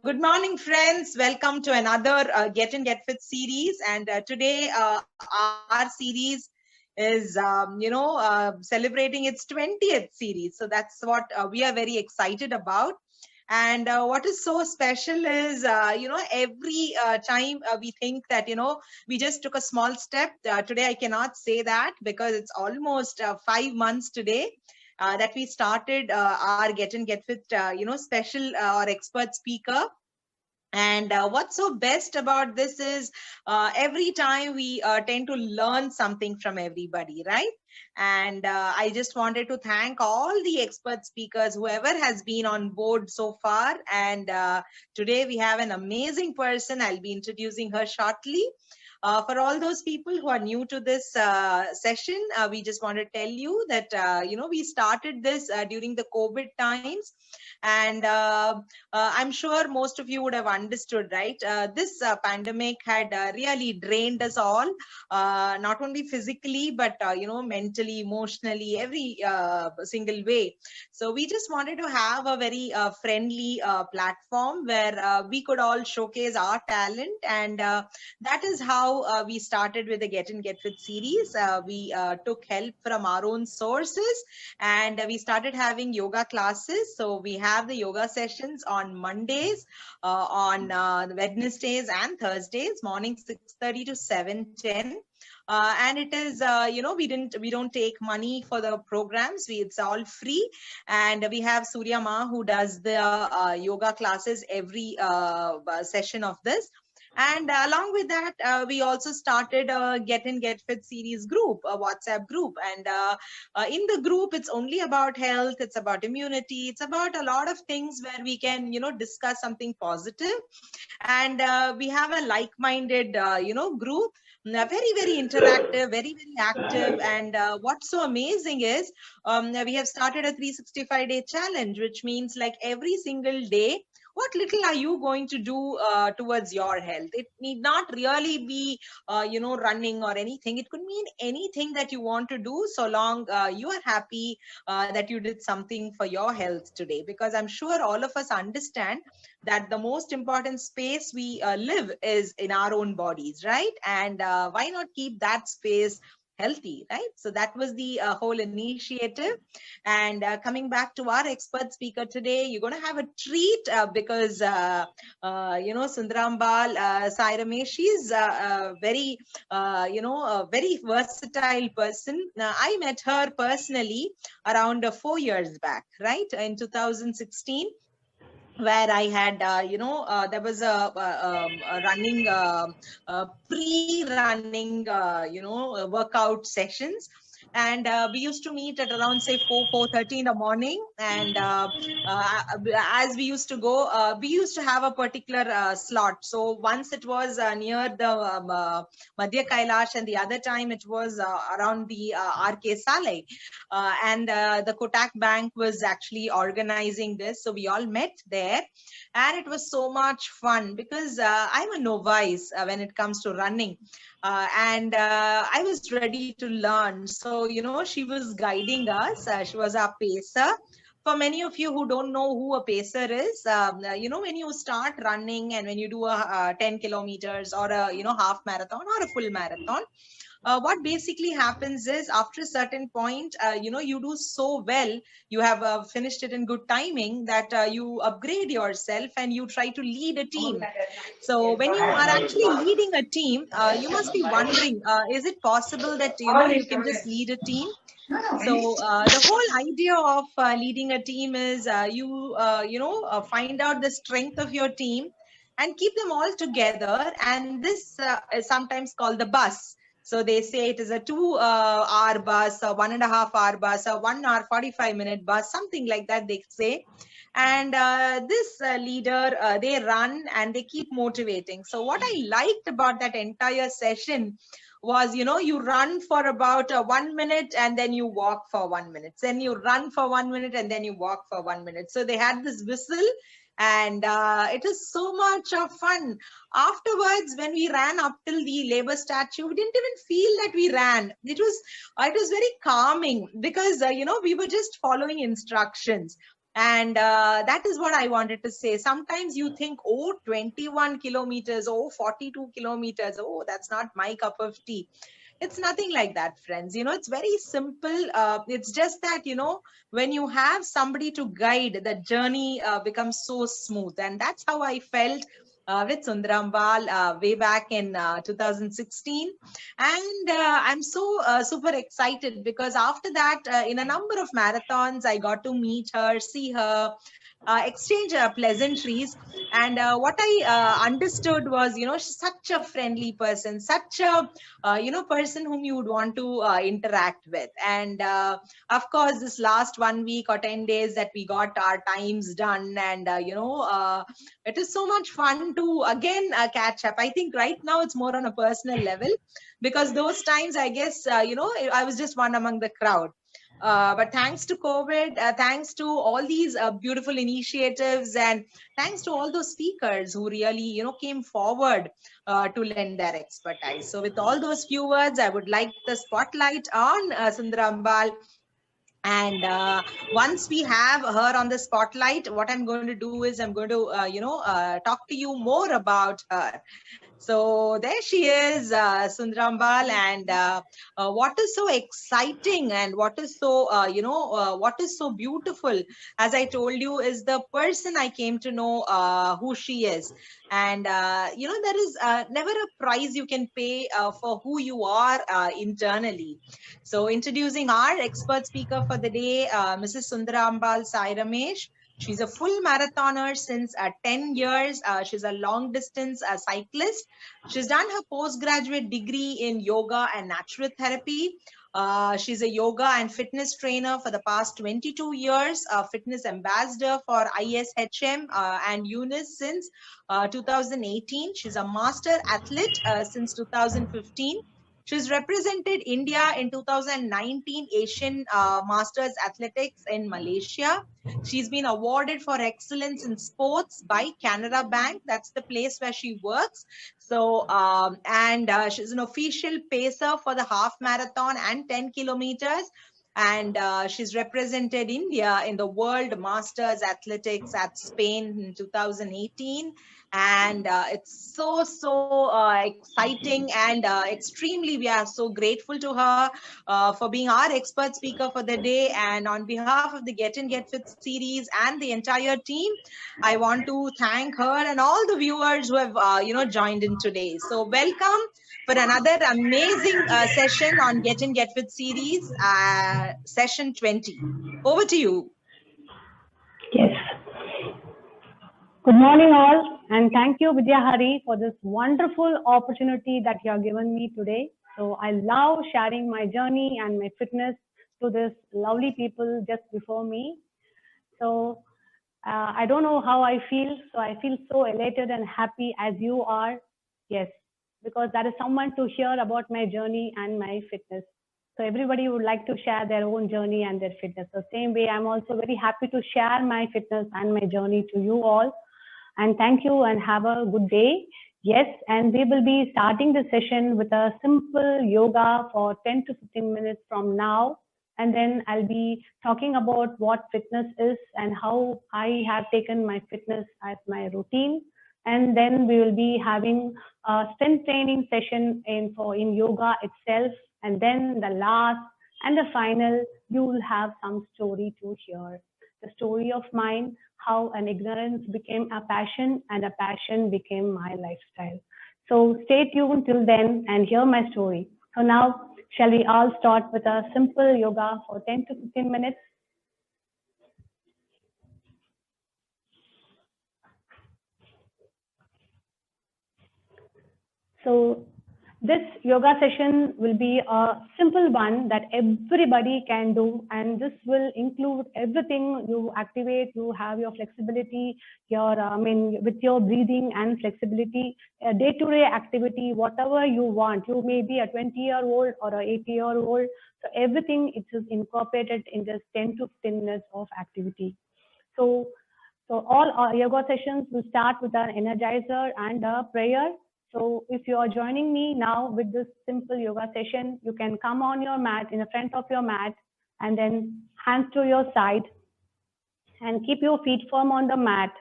Good morning, friends. Welcome to another Get in Get Fit series. And today, our series is, celebrating its 20th series. So that's what we are very excited about. And what is so special is, every time we think that, we just took a small step. Today, I cannot say that because it's almost 5 months today. That we started our Get in Get Fit, special or expert speaker. And what's so best about this is every time we tend to learn something from everybody, right? And I just wanted to thank all the expert speakers, whoever has been on board so far. And today we have an amazing person. I'll be introducing her shortly. For all those people who are new to this session, we just want to tell you that, we started this during the COVID times. And I'm sure most of you would have understood, right? This pandemic had really drained us all, not only physically, but, mentally, emotionally, every single way. So we just wanted to have a very friendly platform where we could all showcase our talent. And that is how we started with the Get in Get Fit series. We took help from our own sources, and we started having yoga classes. So we have the yoga sessions on Mondays, on Wednesdays and Thursdays, morning 6:30 to 7:10. And it is, we don't take money for the programs. It's all free. And we have Surya Ma, who does the yoga classes every session of this. And along with that, we also started a Get in Get Fit series group, a WhatsApp group. And in the group, it's only about health, it's about immunity, it's about a lot of things where we can, discuss something positive. And we have a like-minded, group, very, very interactive, very, very active. And what's so amazing is we have started a 365-day challenge, which means like every single day, what little are you going to do towards your health? It need not really be, running or anything. It could mean anything that you want to do, so long you are happy that you did something for your health today. Because I'm sure all of us understand that the most important space we live is in our own bodies, right? And why not keep that space healthy, right? So that was the whole initiative. And coming back to our expert speaker today, you're going to have a treat because Sundarambal, Sairamesh, she's very a very versatile person. I met her personally around 4 years back, right, in 2016, where I had, there was a running, pre-running, workout sessions. And we used to meet at around, say, 4:30 in the morning. And as we used to go, we used to have a particular slot. So once it was near the Madhya Kailash, and the other time it was around the RK Salai. And the Kotak Bank was actually organizing this. So we all met there. And it was so much fun because I'm a novice when it comes to running. And I was ready to learn. So, she was guiding us. She was our pacer. For many of you who don't know who a pacer is, when you start running and when you do a 10 kilometers or a, half marathon or a full marathon, what basically happens is after a certain point, you do so well, you have finished it in good timing, that you upgrade yourself and you try to lead a team. So when you are actually leading a team, you must be wondering, is it possible that, you can just lead a team? So the whole idea of leading a team is you find out the strength of your team and keep them all together. And this is sometimes called the bus. So they say it is a 2-hour bus, a 1.5-hour bus, a 1 hour 45-minute bus, something like that they say. And this leader, they run and they keep motivating. So what I liked about that entire session was, you run for about 1 minute and then you walk for 1 minute. Then you run for 1 minute and then you walk for 1 minute. So they had this whistle. And it is so much of fun. Afterwards, when we ran up till the labor statue, we didn't even feel that we ran. It was very calming because, we were just following instructions. And that is what I wanted to say. Sometimes you think, oh, 21 kilometers, oh, 42 kilometers, oh, that's not my cup of tea. It's nothing like that, friends. It's very simple. It's just that, when you have somebody to guide, the journey becomes so smooth. And that's how I felt with Sundarambal way back in 2016. And I'm so super excited because after that, in a number of marathons, I got to meet her, see her, exchange pleasantries. And what I understood was, she's such a friendly person, such a person whom you would want to interact with. And of course, this last 1 week or 10 days that we got our times done, and it is so much fun to again catch up. I think right now it's more on a personal level, because those times, I guess, I was just one among the crowd. But thanks to COVID, thanks to all these beautiful initiatives, and thanks to all those speakers who really, came forward to lend their expertise. So with all those few words, I would like the spotlight on Sundarambal. And once we have her on the spotlight, what I'm going to do is I'm going to, talk to you more about her. So there she is, Sundarambal, and what is so exciting and what is so, what is so beautiful, as I told you, is the person I came to know who she is. And, there is never a price you can pay for who you are internally. So introducing our expert speaker for the day, Mrs Sundarambal Sairamesh. She's a full marathoner since 10 years. She's a long distance cyclist. She's done her postgraduate degree in yoga and naturopathy. She's a yoga and fitness trainer for the past 22 years, a fitness ambassador for ISHM and UNIS since 2018. She's a master athlete since 2015. She's represented India in 2019 Asian Masters Athletics in Malaysia. She's been awarded for excellence in sports by Canara Bank. That's the place where she works. So, and she's an official pacer for the half marathon and 10 kilometers. And she's represented India in the World Masters Athletics at Spain in 2018. And it's so exciting, and extremely, we are so grateful to her for being our expert speaker for the day. And on behalf of the Get In Get Fit series and the entire team, I want to thank her and all the viewers who have joined in today. So welcome for another amazing session on Get In Get Fit series, session 20. Over to you. Yes. Good morning all, and thank you Vidyaa for this wonderful opportunity that you have given me today. So I love sharing my journey and my fitness to this lovely people just before me. So I don't know how I feel. So I feel so elated and happy as you are. Yes, because that is someone to hear about my journey and my fitness. So everybody would like to share their own journey and their fitness. So same way, I'm also very happy to share my fitness and my journey to you all. And thank you and have a good day. Yes, and we will be starting the session with a simple yoga for 10 to 15 minutes from now. And then I'll be talking about what fitness is and how I have taken my fitness as my routine. And then we will be having a strength training session in yoga itself. And then the last and the final, you will have some story to hear. The story of mine, how an ignorance became a passion and a passion became my lifestyle. So stay tuned till then and hear my story. So now, shall we all start with a simple yoga for 10 to 15 minutes? So this yoga session will be a simple one that everybody can do, and this will include everything. You activate, you have your flexibility, with your breathing and flexibility, day-to-day activity, whatever you want. You may be a 20-year-old or a 80-year-old. So everything it is incorporated in just 10 to 15 minutes of activity. So all our yoga sessions will start with an energizer and a prayer. So if you are joining me now with this simple yoga session, you can come on your mat, in the front of your mat, and then hands to your side. and keep your feet firm on the mat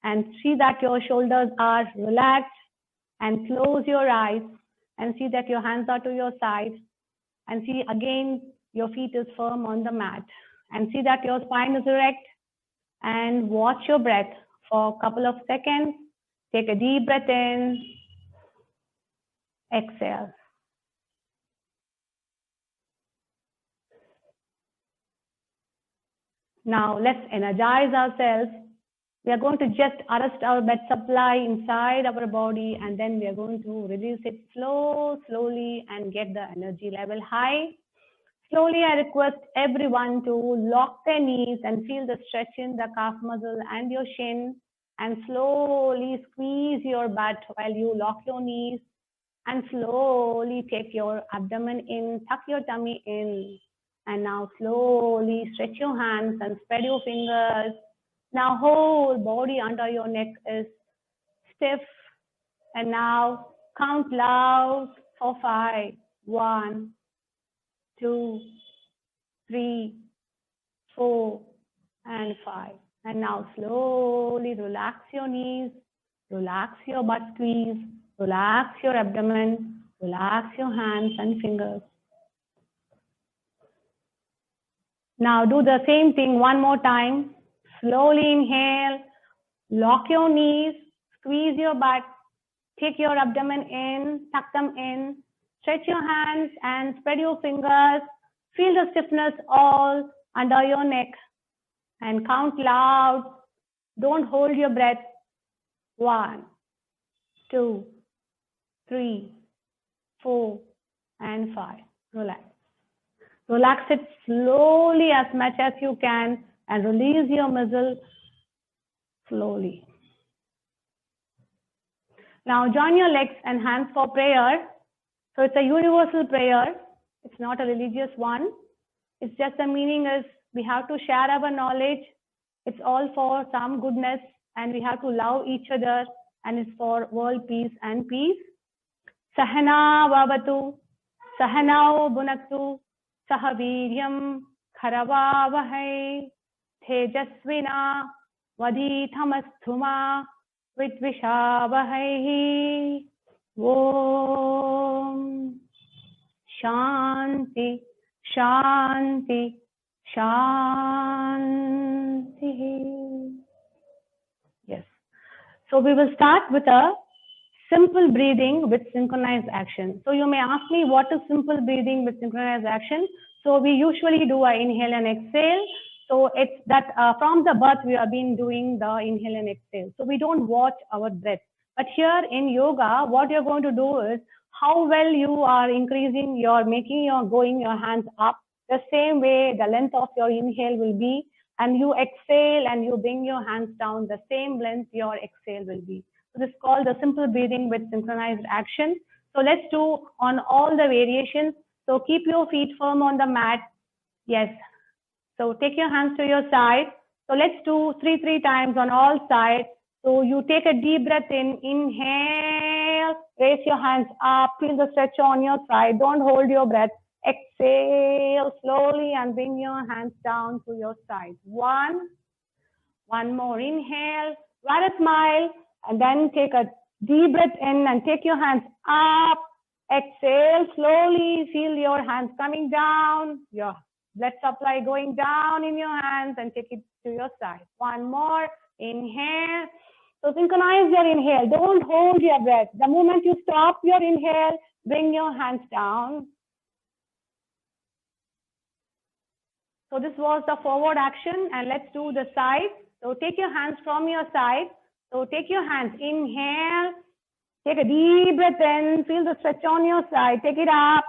and see that your shoulders are relaxed, and close your eyes and see that your hands are to your side, and see again your feet is firm on the mat, and see that your spine is erect, and watch your breath for a couple of seconds. Take a deep breath in, exhale. Now let's energize ourselves. We are going to just arrest our blood supply inside our body, and then we are going to release it slowly and get the energy level high. Slowly, I request everyone to lock their knees and feel the stretch in the calf muscle and your shin, and slowly squeeze your butt while you lock your knees, and slowly take your abdomen in, tuck your tummy in, and now slowly stretch your hands and spread your fingers. Now whole body under your neck is stiff, and now count loud for 5. 1, 2, 3, 4, and 5. And now slowly relax your knees, relax your butt squeeze, relax your abdomen, relax your hands and fingers. Now do the same thing one more time. Slowly inhale, lock your knees, squeeze your butt, take your abdomen in, tuck them in, stretch your hands and spread your fingers. Feel the stiffness all under your neck, and count loud. Don't hold your breath. 1, 2, 3, 4, and 5. Relax. Relax it slowly as much as you can, and release your muscle slowly. Now join your legs and hands for prayer. So it's a universal prayer. It's not a religious one. It's just the meaning is we have to share our knowledge. It's all for some goodness, and we have to love each other, and it's for world peace and peace. Sahana vavatu, sahanao bunaktu, sahaviryam kharavavahai, tejasvina vadithamasthuma vidvishavahai. Om Shanti, Shanti, Shanti. Yes. So we will start with a simple breathing with synchronized action. So you may ask me, what is simple breathing with synchronized action? So we usually do an inhale and exhale. So it's that from the birth we have been doing the inhale and exhale. So we don't watch our breath. But here in yoga, what you're going to do is how well you are increasing your, going your hands up. The same way the length of your inhale will be, and you exhale and you bring your hands down, the same length your exhale will be. So this is called the simple breathing with synchronized action. So let's do on all the variations. So keep your feet firm on the mat. Yes. So take your hands to your side. So let's do three times on all sides. So you take a deep breath in, inhale, raise your hands up, feel the stretch on your side, don't hold your breath. Exhale slowly and bring your hands down to your side. One more, inhale, write a smile, and then take a deep breath in and take your hands up. Exhale slowly, feel your hands coming down, your blood supply going down in your hands, and take it to your side. One more, inhale. So synchronize your inhale, don't hold your breath. The moment you stop your inhale, bring your hands down. So this was the forward action, and let's do the side. So take your hands from your side. So take your hands, inhale, take a deep breath in, feel the stretch on your side, take it up,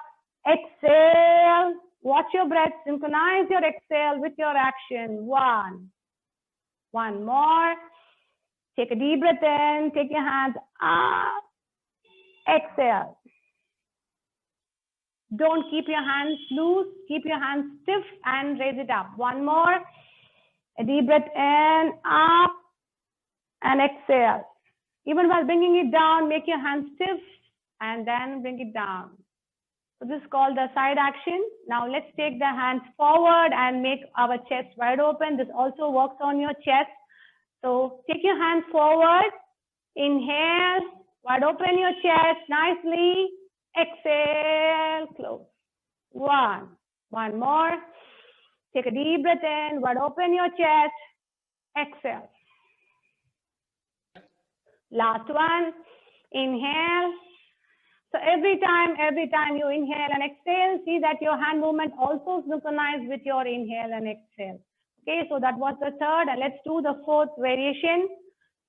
exhale, watch your breath, synchronize your exhale with your action. One more, take a deep breath in, take your hands up, exhale. Don't keep your hands loose, keep your hands stiff and raise it up. One more, a deep breath in, up, and exhale. Even while bringing it down, make your hands stiff and then bring it down. So this is called the side action. Now let's take the hands forward and make our chest wide open. This also works on your chest. So take your hands forward. Inhale, wide open your chest nicely. Exhale, close. One more. Take a deep breath in, wide open your chest. Exhale. Last one. Inhale. So every time you inhale and exhale, see that your hand movement also synchronizes with your inhale and exhale. Okay, so that was the third, and let's do the fourth variation.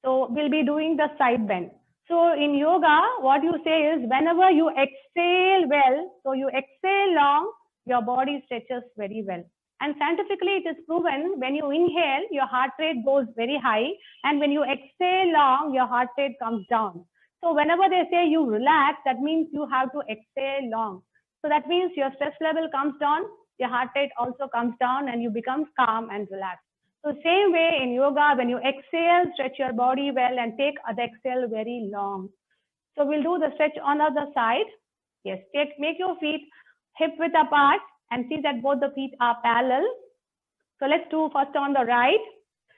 So we'll be doing the side bend. So in yoga, what you say is whenever you exhale well, so you exhale long, your body stretches very well. And scientifically, it is proven when you inhale, your heart rate goes very high, and when you exhale long, your heart rate comes down. So whenever they say you relax, that means you have to exhale long. So that means your stress level comes down, your heart rate also comes down, and you become calm and relaxed. So same way in yoga, when you exhale, stretch your body well and take the exhale very long. So we'll do the stretch on the other side. Yes, make your feet hip width apart and see that both the feet are parallel. So let's do first on the right.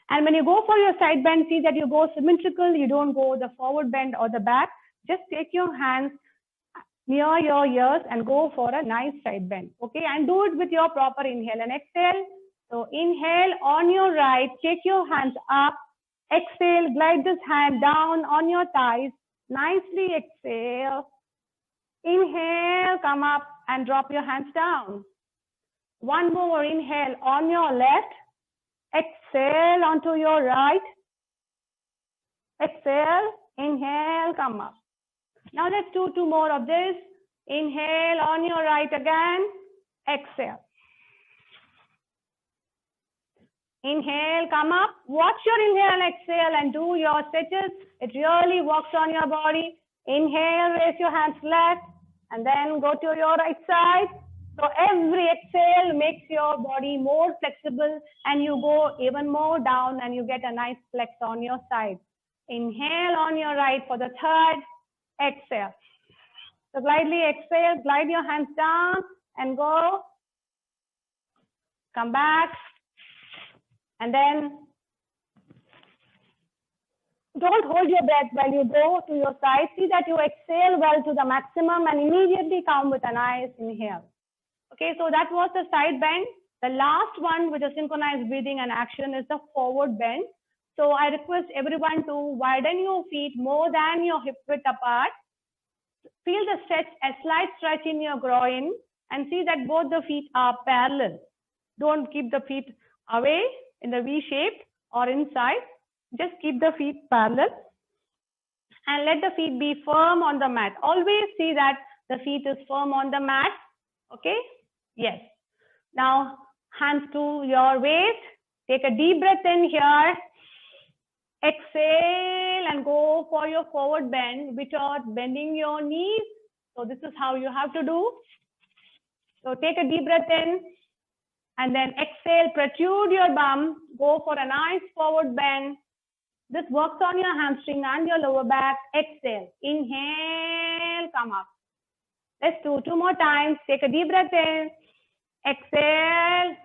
And when you go for your side bend, see that you go symmetrical. You don't go the forward bend or the back. Just take your hands near your ears and go for a nice side bend. Okay, and do it with your proper inhale and exhale. So inhale on your right, take your hands up. Exhale, glide this hand down on your thighs. Nicely exhale. Inhale, come up and drop your hands down. One more inhale on your left. Exhale onto your right. Exhale, inhale, come up. Now let's do two more of this. Inhale on your right again. Exhale. Inhale, come up. Watch your inhale and exhale and do your stretches. It really works on your body. Inhale, raise your hands left and then go to your right side. So every exhale makes your body more flexible and you go even more down and you get a nice flex on your side. Inhale on your right for the third. Exhale. So glidely exhale, glide your hands down and go. Come back. And then don't hold your breath while you go to your side. See that you exhale well to the maximum and immediately come with a nice inhale. Okay, so that was the side bend. The last one with the synchronized breathing and action is the forward bend. So I request everyone to widen your feet more than your hip width apart. Feel the stretch, a slight stretch in your groin and see that both the feet are parallel. Don't keep the feet away in the V shape or inside. Just keep the feet parallel and let the feet be firm on the mat. Always see that the feet is firm on the mat. Okay? Yes. Now, hands to your waist. Take a deep breath in here. Exhale and go for your forward bend without bending your knees. So this is how you have to do. So take a deep breath in and then exhale, protrude your bum. Go for a nice forward bend. This works on your hamstring and your lower back. Exhale. Inhale, come up. Let's do two more times. Take a deep breath in. Exhale.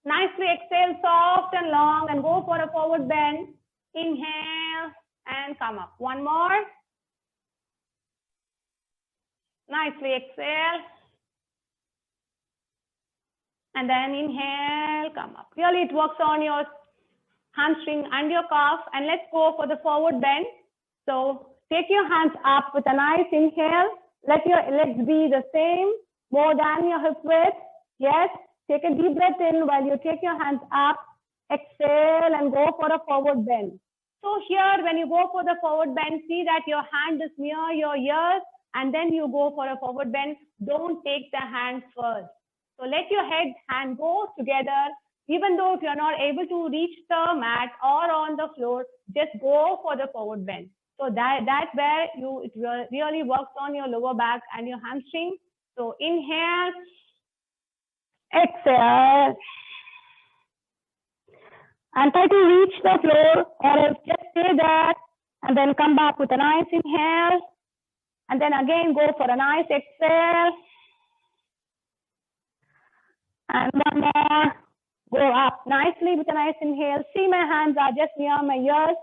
Nicely exhale, soft and long, and go for a forward bend. Inhale and come up. One more. Nicely exhale. And then inhale, come up. Really, it works on your hamstring and your calf. And let's go for the forward bend. So take your hands up with a nice inhale. Let your legs be the same, more than your hip width. Yes. Take a deep breath in while you take your hands up. Exhale and go for a forward bend. So here, when you go for the forward bend, see that your hand is near your ears and then you go for a forward bend. Don't take the hand first. So let your head hand go together. Even though if you're not able to reach the mat or on the floor, just go for the forward bend. So that's where it really works on your lower back and your hamstring. So inhale. Exhale and try to reach the floor or else just stay there and then come back with a nice inhale And then again, go for a nice exhale. And one more. Go up nicely with a nice inhale. See, my hands are just near my ears.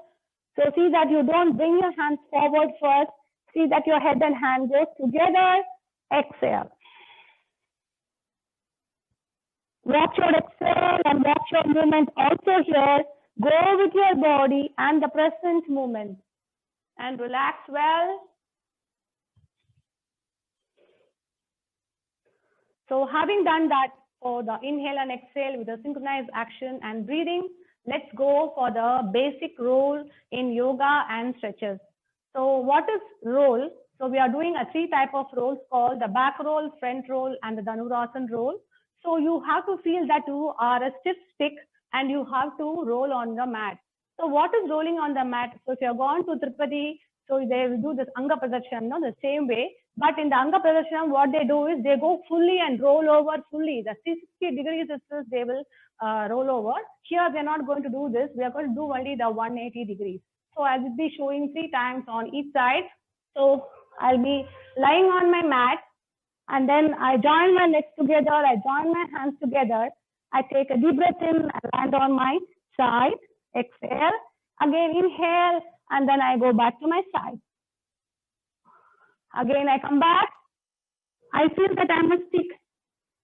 So see that you don't bring your hands forward first. See that your head and hand goes together. Exhale. Watch your exhale and watch your movement also here. Go with your body and the present moment. And relax well. So having done that for the inhale and exhale with a synchronized action and breathing, let's go for the basic roll in yoga and stretches. So what is roll? So we are doing a 3 type of rolls called the back roll, front roll, and the Dhanurasana roll. So you have to feel that you are a stiff stick and you have to roll on the mat. So what is rolling on the mat? So if you have gone to Tirupati, so they will do this Anga Pradarshana the same way. But in the Anga Pradarshana, what they do is they go fully and roll over fully. The 360 degrees is they will roll over. Here we are not going to do this. We are going to do only the 180 degrees. So I will be showing 3 times on each side. So I'll be lying on my mat and then I join my legs together. I join my hands together. I take a deep breath in and land on my side. Exhale. Again inhale and then I go back to my side. Again I come back. I feel that I'm a stick.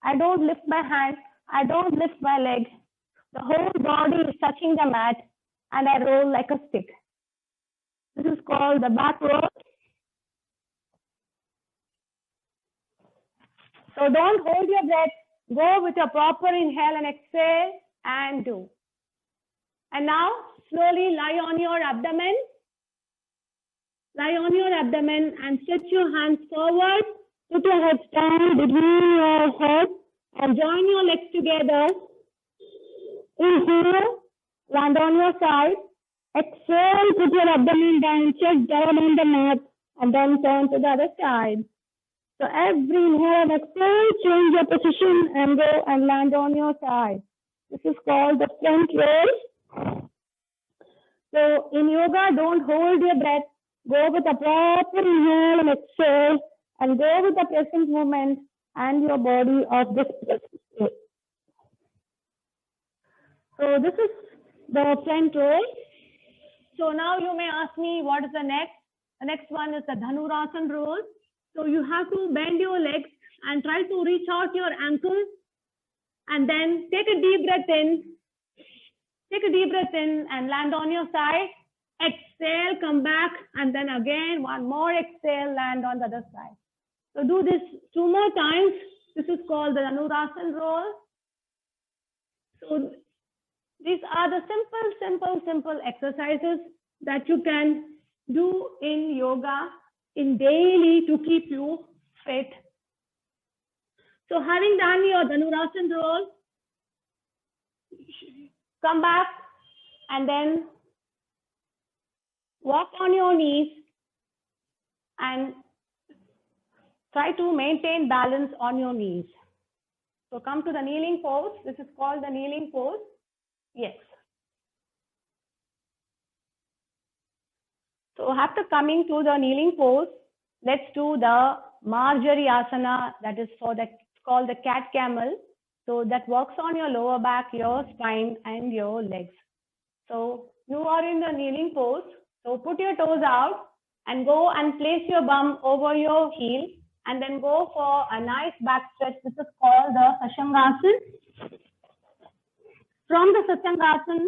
I don't lift my hand. I don't lift my leg. The whole body is touching the mat and I roll like a stick. This is called the back roll. So don't hold your breath. Go with your proper inhale and exhale and do. And now slowly lie on your abdomen. Lie on your abdomen and stretch your hands forward. Put your head down between your head and join your legs together. Inhale, land on your side. Exhale, put your abdomen down, chest down on the mat, and then turn to the other side. So every inhale and exhale, change your position and go and land on your side. This is called the front roll. So in yoga, don't hold your breath. Go with a proper inhale and exhale and go with the present moment and your body of this present state. So this is the front roll. So now you may ask me, what is the next? The next one is the Dhanurasana roll. So you have to bend your legs and try to reach out your ankles and then take a deep breath in. Take a deep breath in and land on your side. Exhale, come back, and then again, one more exhale, land on the other side. So do this 2 more times. This is called the Dhanurasana roll. So these are the simple exercises that you can do in yoga in daily to keep you fit. So having done your Dhanurasana roll, come back and then walk on your knees and try to maintain balance on your knees. So come to the kneeling pose. This is called the kneeling pose. Yes. So after coming to the kneeling pose, let's do the Marjari Asana, that is called the cat camel. So that works on your lower back, your spine and your legs. So you are in the kneeling pose. So put your toes out and go and place your bum over your heel and then go for a nice back stretch. This is called the Sashangasana. From the Sashangasana,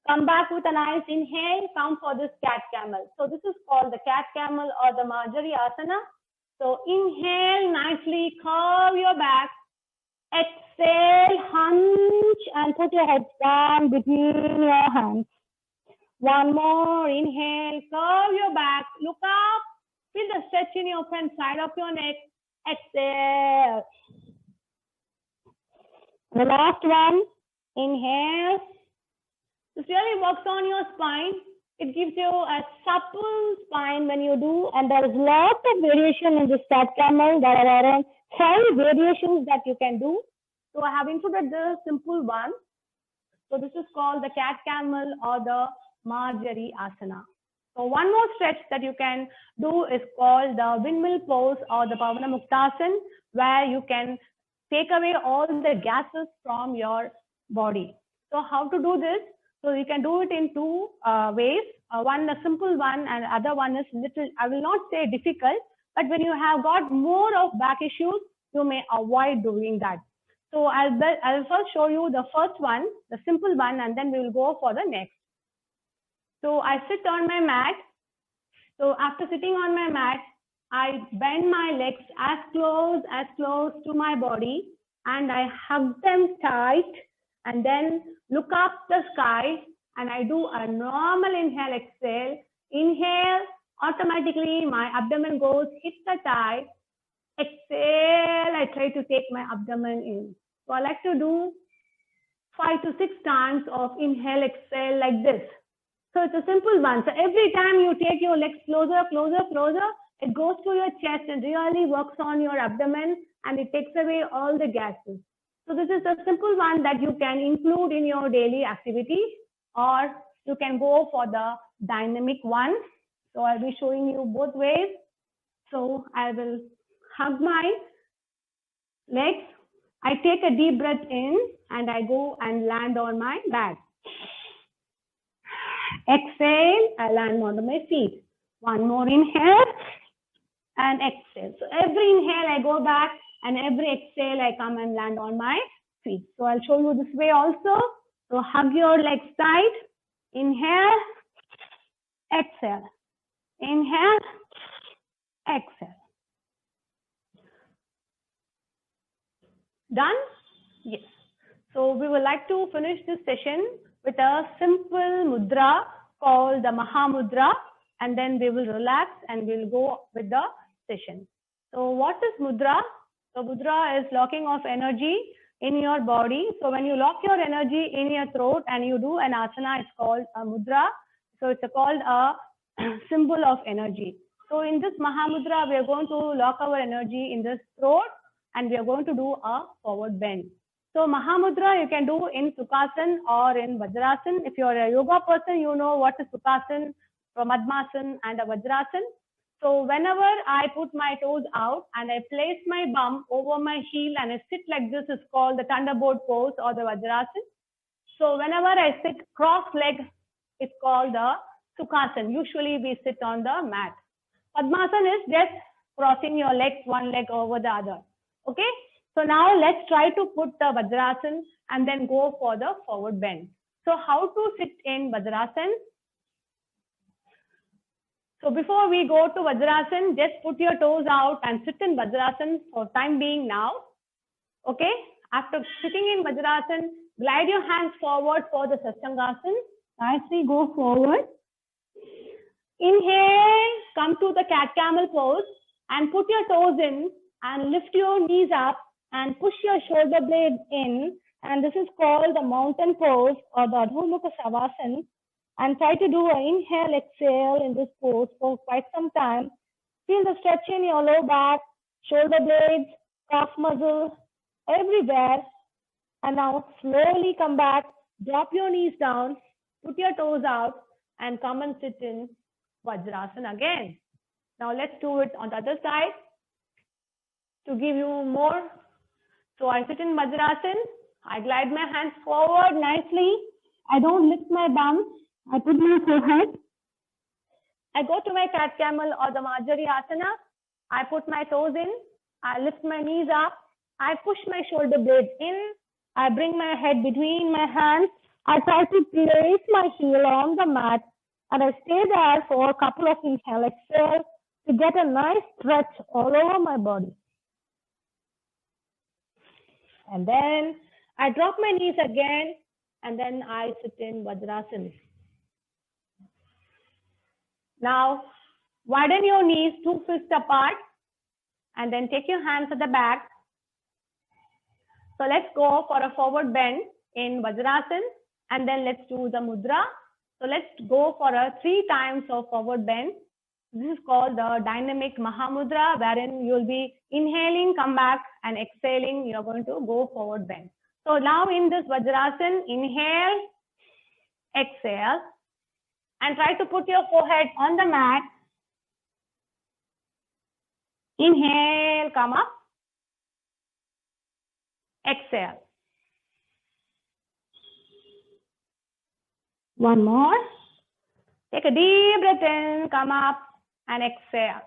come back with a nice inhale, come for this cat camel. So this is called the cat camel or the Marjari Asana. So inhale nicely, curve your back. Exhale, hunch and put your head down between your hands. One more, inhale, curve your back, look up, feel the stretch in your front side of your neck. Exhale. The last one, inhale. This really works on your spine. It gives you a supple spine when you do, and there is lots of variation in this cat camel. There are around 5 variations that you can do. So I have included the simple one. So this is called the cat camel or the Marjari Asana. So one more stretch that you can do is called the windmill pose or the Pavana Muktasan, where you can take away all the gases from your body. So how to do this? So you can do it in two ways. One, a simple one, and other one is little, I will not say difficult, but when you have got more of back issues, you may avoid doing that. So I'll first show you the first one, the simple one, and then we will go for the next. So I sit on my mat. So after sitting on my mat, I bend my legs as close to my body, and I hug them tight, and then look up the sky, and I do a normal inhale, exhale. Inhale, automatically my abdomen goes, hit the thigh. Exhale, I try to take my abdomen in. So I like to do 5 to 6 times of inhale, exhale like this. So it's a simple one. So every time you take your legs closer, it goes to your chest and really works on your abdomen, and it takes away all the gases. So this is a simple one that you can include in your daily activity, or you can go for the dynamic one. So I'll be showing you both ways. So I will hug my legs. I take a deep breath in and I go and land on my back. Exhale, I land on my feet. One more inhale and exhale. So every inhale I go back, and every exhale I come and land on my feet. So I'll show you this way also. So hug your legs tight. Inhale, exhale. Inhale, exhale. Done? Yes. So we would like to finish this session with a simple mudra called the Mahamudra, and then we will relax and we'll go with the session. So what is mudra? So mudra is locking of energy in your body. So when you lock your energy in your throat and you do an asana, it's called a mudra. So it's called a symbol of energy. So in this Mahamudra, we are going to lock our energy in this throat, and we are going to do a forward bend. So Mahamudra you can do in Sukhasan or in Vajrasan. If you're a yoga person, you know what is Sukhasan, Padmasan and a Vajrasan. So whenever I put my toes out and I place my bum over my heel and I sit like this, is called the thunderbolt pose or the Vajrasan. So whenever I sit cross-legged, it's called the Sukhasan. Usually we sit on the mat. Padmasan is just crossing your legs, one leg over the other. Okay. So now let's try to put the Vajrasan and then go for the forward bend. So how to sit in Vajrasan? So before we go to Vajrasan, just put your toes out and sit in Vajrasan for time being now. Okay. After sitting in Vajrasan, glide your hands forward for the Sashtangasan. Nicely go forward. Inhale, come to the cat camel pose and put your toes in and lift your knees up and push your shoulder blades in, and this is called the mountain pose or the Adho Mukha Savasana, and try to do an inhale, exhale in this pose for quite some time. Feel the stretch in your low back, shoulder blades, calf muscle, everywhere. And now slowly come back, drop your knees down, put your toes out, and come and sit in Vajrasan again. Now let's do it on the other side to give you more. So I sit in Vajrasan, I glide my hands forward nicely. I don't lift my bum, I put my forehead. I go to my cat camel or the Marjari Asana. I put my toes in, I lift my knees up, I push my shoulder blades in, I bring my head between my hands, I try to place my heel on the mat, and I stay there for a couple of inhale, exhale to get a nice stretch all over my body. And then I drop my knees again, and then I sit in Vajrasan. Now, widen your knees 2 fists apart, and then take your hands at the back. So let's go for a forward bend in Vajrasan, and then let's do the mudra. So let's go for a 3 times of forward bend. This is called the dynamic Mahamudra, wherein you'll be inhaling, come back, and exhaling, you're going to go forward bend. So now in this Vajrasan, inhale, exhale, and try to put your forehead on the mat. Inhale, come up. Exhale. One more. Take a deep breath in, come up and exhale.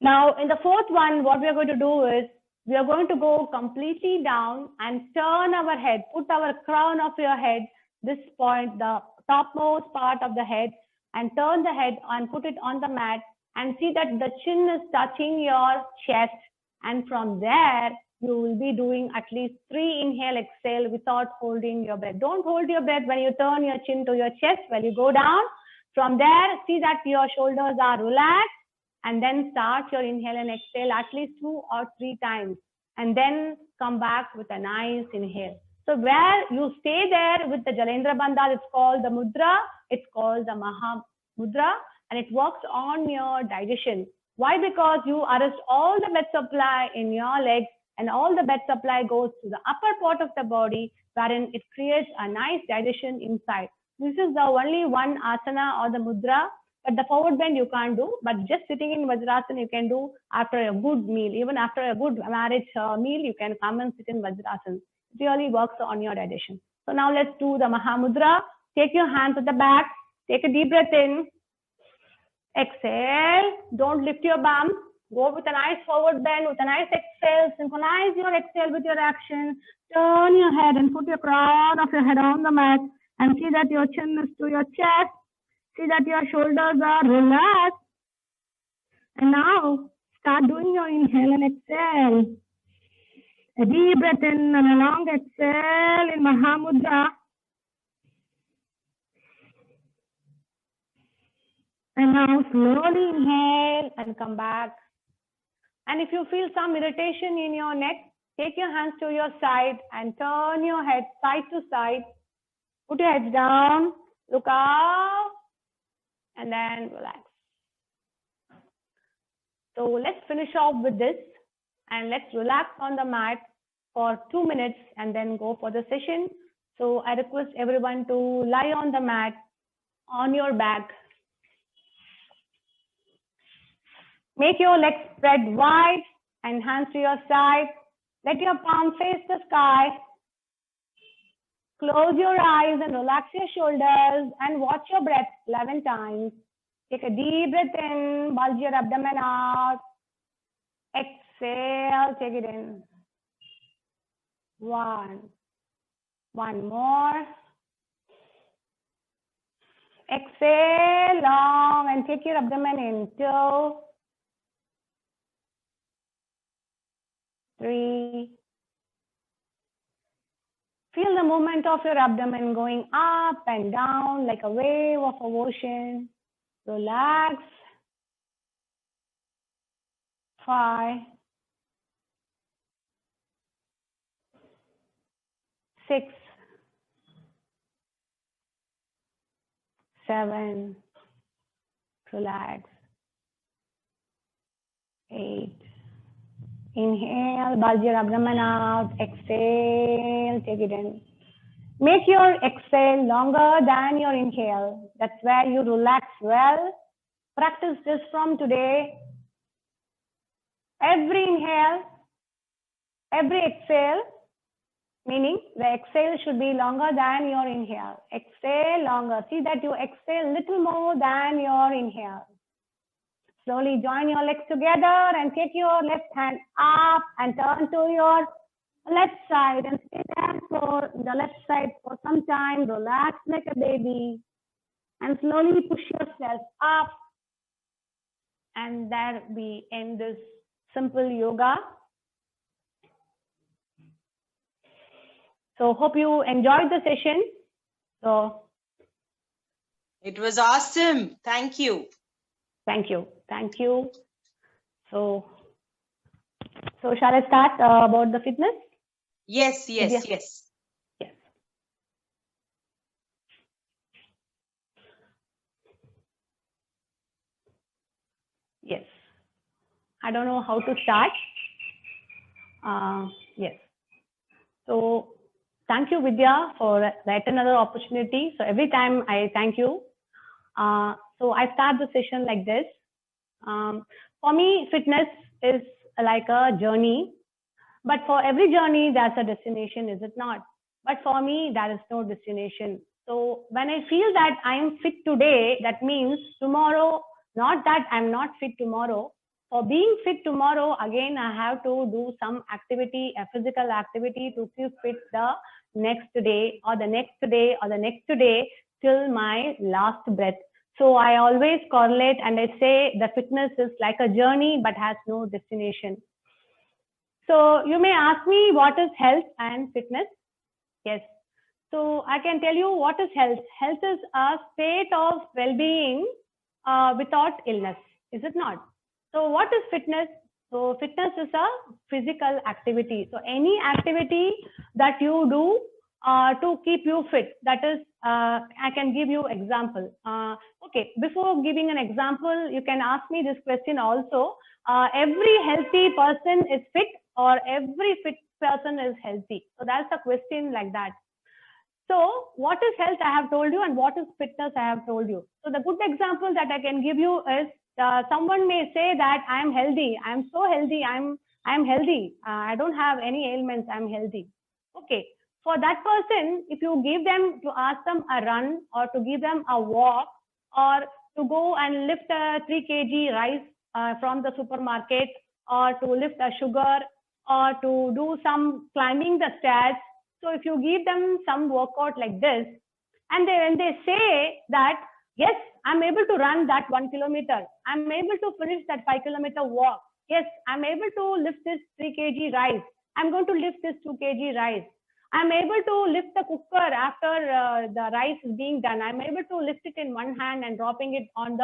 Now, in the fourth one, what we are going to do is, we are going to go completely down and turn our head, put our crown of your head, this point, the topmost part of the head, and turn the head and put it on the mat and see that the chin is touching your chest. And from there, you will be doing at least 3 inhale, exhale without holding your breath. Don't hold your breath when you turn your chin to your chest. When you go down, from there, see that your shoulders are relaxed. And then start your inhale and exhale at least 2 or 3 times. And then come back with a nice inhale. So where you stay there with the Jalendra Bandha, it's called the mudra. It's called the Maha Mudra. And it works on your digestion. Why? Because you arrest all the blood supply in your legs. And all the blood supply goes to the upper part of the body, wherein it creates a nice digestion inside. This is the only one asana or the mudra. But the forward bend you can't do, but just sitting in Vajrasana you can do after a good meal. Even after a good marriage meal, you can come and sit in Vajrasana. It really works on your digestion. So now let's do the Mahamudra. Take your hands at the back. Take a deep breath in. Exhale. Don't lift your bum. Go with a nice forward bend, with a nice exhale. Synchronize your exhale with your action. Turn your head and put your crown of your head on the mat. And see that your chin is to your chest. See that your shoulders are relaxed. And now start doing your inhale and exhale. A deep breath in and a long exhale in Mahamudra. And now slowly inhale and come back. And if you feel some irritation in your neck, take your hands to your side and turn your head side to side. Put your head down. Look out. And then relax. So let's finish off with this and let's relax on the mat for 2 minutes and then go for the session. So I request everyone to lie on the mat on your back. Make your legs spread wide and hands to your side. Let your palm face the sky. Close your eyes and relax your shoulders and watch your breath 11 times. Take a deep breath in, bulge your abdomen out. Exhale, take it in. 1. 1 more. Exhale long and take your abdomen in. 2. 3. Feel the movement of your abdomen going up and down like a wave of a ocean. Relax. 5. 6. 7. Relax. 8. Inhale, bulge your abdomen out. Exhale, take it in. Make your exhale longer than your inhale. That's where you relax well. Practice this from today. Every inhale, every exhale, meaning the exhale should be longer than your inhale. Exhale longer. See that you exhale little more than your inhale. Slowly join your legs together and take your left hand up and turn to your left side and stay there for the left side for some time. Relax like a baby and slowly push yourself up. And there we end this simple yoga. So hope you enjoyed the session. So it was awesome. Thank you. Thank you. Thank you. So shall I start about the fitness? Yes. Yes. Yes. I don't know how to start. Yes. So Thank you, Vidya, for yet another opportunity. So every time I thank you. So I start the session like this. For me, fitness is like a journey, but for every journey, there's a destination, is it not? But for me, there is no destination. So when I feel that I am fit today, that means tomorrow, not that I'm not fit tomorrow. For being fit tomorrow, again, I have to do some activity, a physical activity to keep fit the next day or the next day or the next day till my last breath. So I always correlate and I say the fitness is like a journey but has no destination. So you may ask me what is health and fitness? Yes. So I can tell you what is health. Health is a state of well-being without illness, is it not? So what is fitness? So fitness is a physical activity. So any activity that you do to keep you fit. That is, I can give you example. Okay, before giving an example, you can ask me this question also. Every healthy person is fit or every fit person is healthy? So that's a question like that. So what is health I have told you and what is fitness I have told you. So the good example that I can give you is someone may say that I am healthy. I am so healthy. I am healthy. I don't have any ailments. I am healthy. Okay. For that person, if you give them to ask them a run or to give them a walk or to go and lift a 3 kg rice from the supermarket or to lift a sugar or to do some climbing the stairs. So if you give them some workout like this, and when they say that, yes, I'm able to run that 1 kilometer, I'm able to finish that 5-kilometer walk, yes, I'm able to lift this 3 kg rice, I'm going to lift this 2 kg rice, I'm able to lift the cooker after the rice is being done, I'm able to lift it in one hand and dropping it on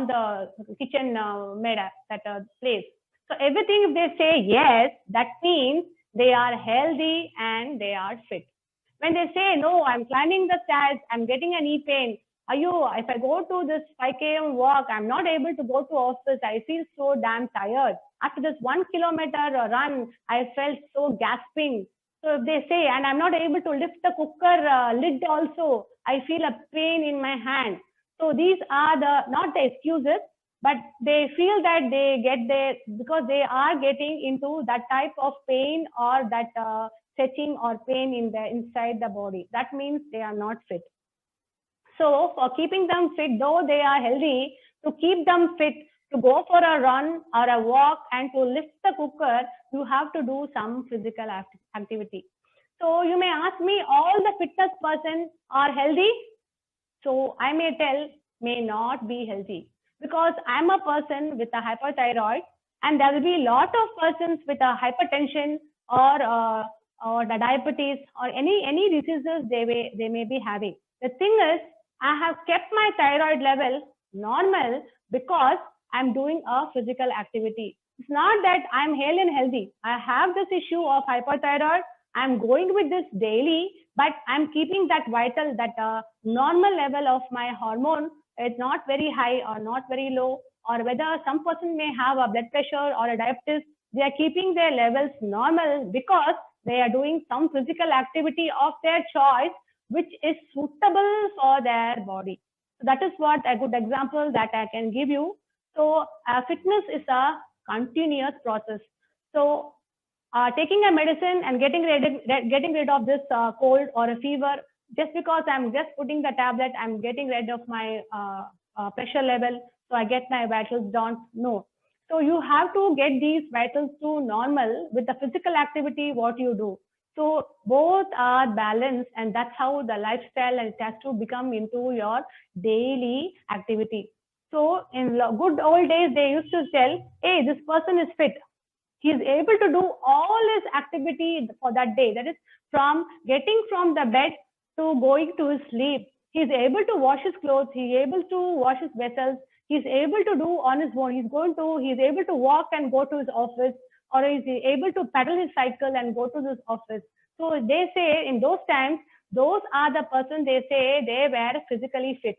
the kitchen made that place. So everything, if they say yes, that means they are healthy and they are fit. When they say, no, I'm climbing the stairs, I'm getting a knee pain. If I go to this 5 km walk, I'm not able to go to office. I feel so damn tired. After this 1 kilometer run, I felt so gasping. So if they say, and I'm not able to lift the cooker lid also, I feel a pain in my hand. So these are not the excuses, but they feel that they get there because they are getting into that type of pain or that stretching or pain inside the body. That means they are not fit. So for keeping them fit, though they are healthy, to keep them fit, to go for a run or a walk and to lift the cooker, you have to do some physical activity. So you may ask me, all the fitness person are healthy? So I may tell, may not be healthy, because I'm a person with a hyperthyroid and there will be a lot of persons with a hypertension or the diabetes or any diseases they may be having. The thing is, I have kept my thyroid level normal because I'm doing a physical activity. It's not that I'm hale and healthy. I have this issue of hyperthyroid. I'm going with this daily, but I'm keeping that vital, that normal level of my hormone is not very high or not very low, or whether some person may have a blood pressure or a diabetes, they are keeping their levels normal because they are doing some physical activity of their choice, which is suitable for their body. So that is what a good example that I can give you. So fitness is a continuous process. So taking a medicine and getting rid of this cold or a fever, just because I'm just putting the tablet, I'm getting rid of my pressure level, so I get my vitals down. No. So you have to get these vitals to normal with the physical activity, what you do. So both are balanced, and that's how the lifestyle and it has to become into your daily activity. So in good old days, they used to tell, hey, this person is fit. He is able to do all his activity for that day. That is from getting from the bed to going to his sleep. He is able to wash his clothes. He is able to wash his vessels. He is able to do on his own. He is able to walk and go to his office, or he is able to pedal his cycle and go to his office. So they say in those times, those are the person they say they were physically fit.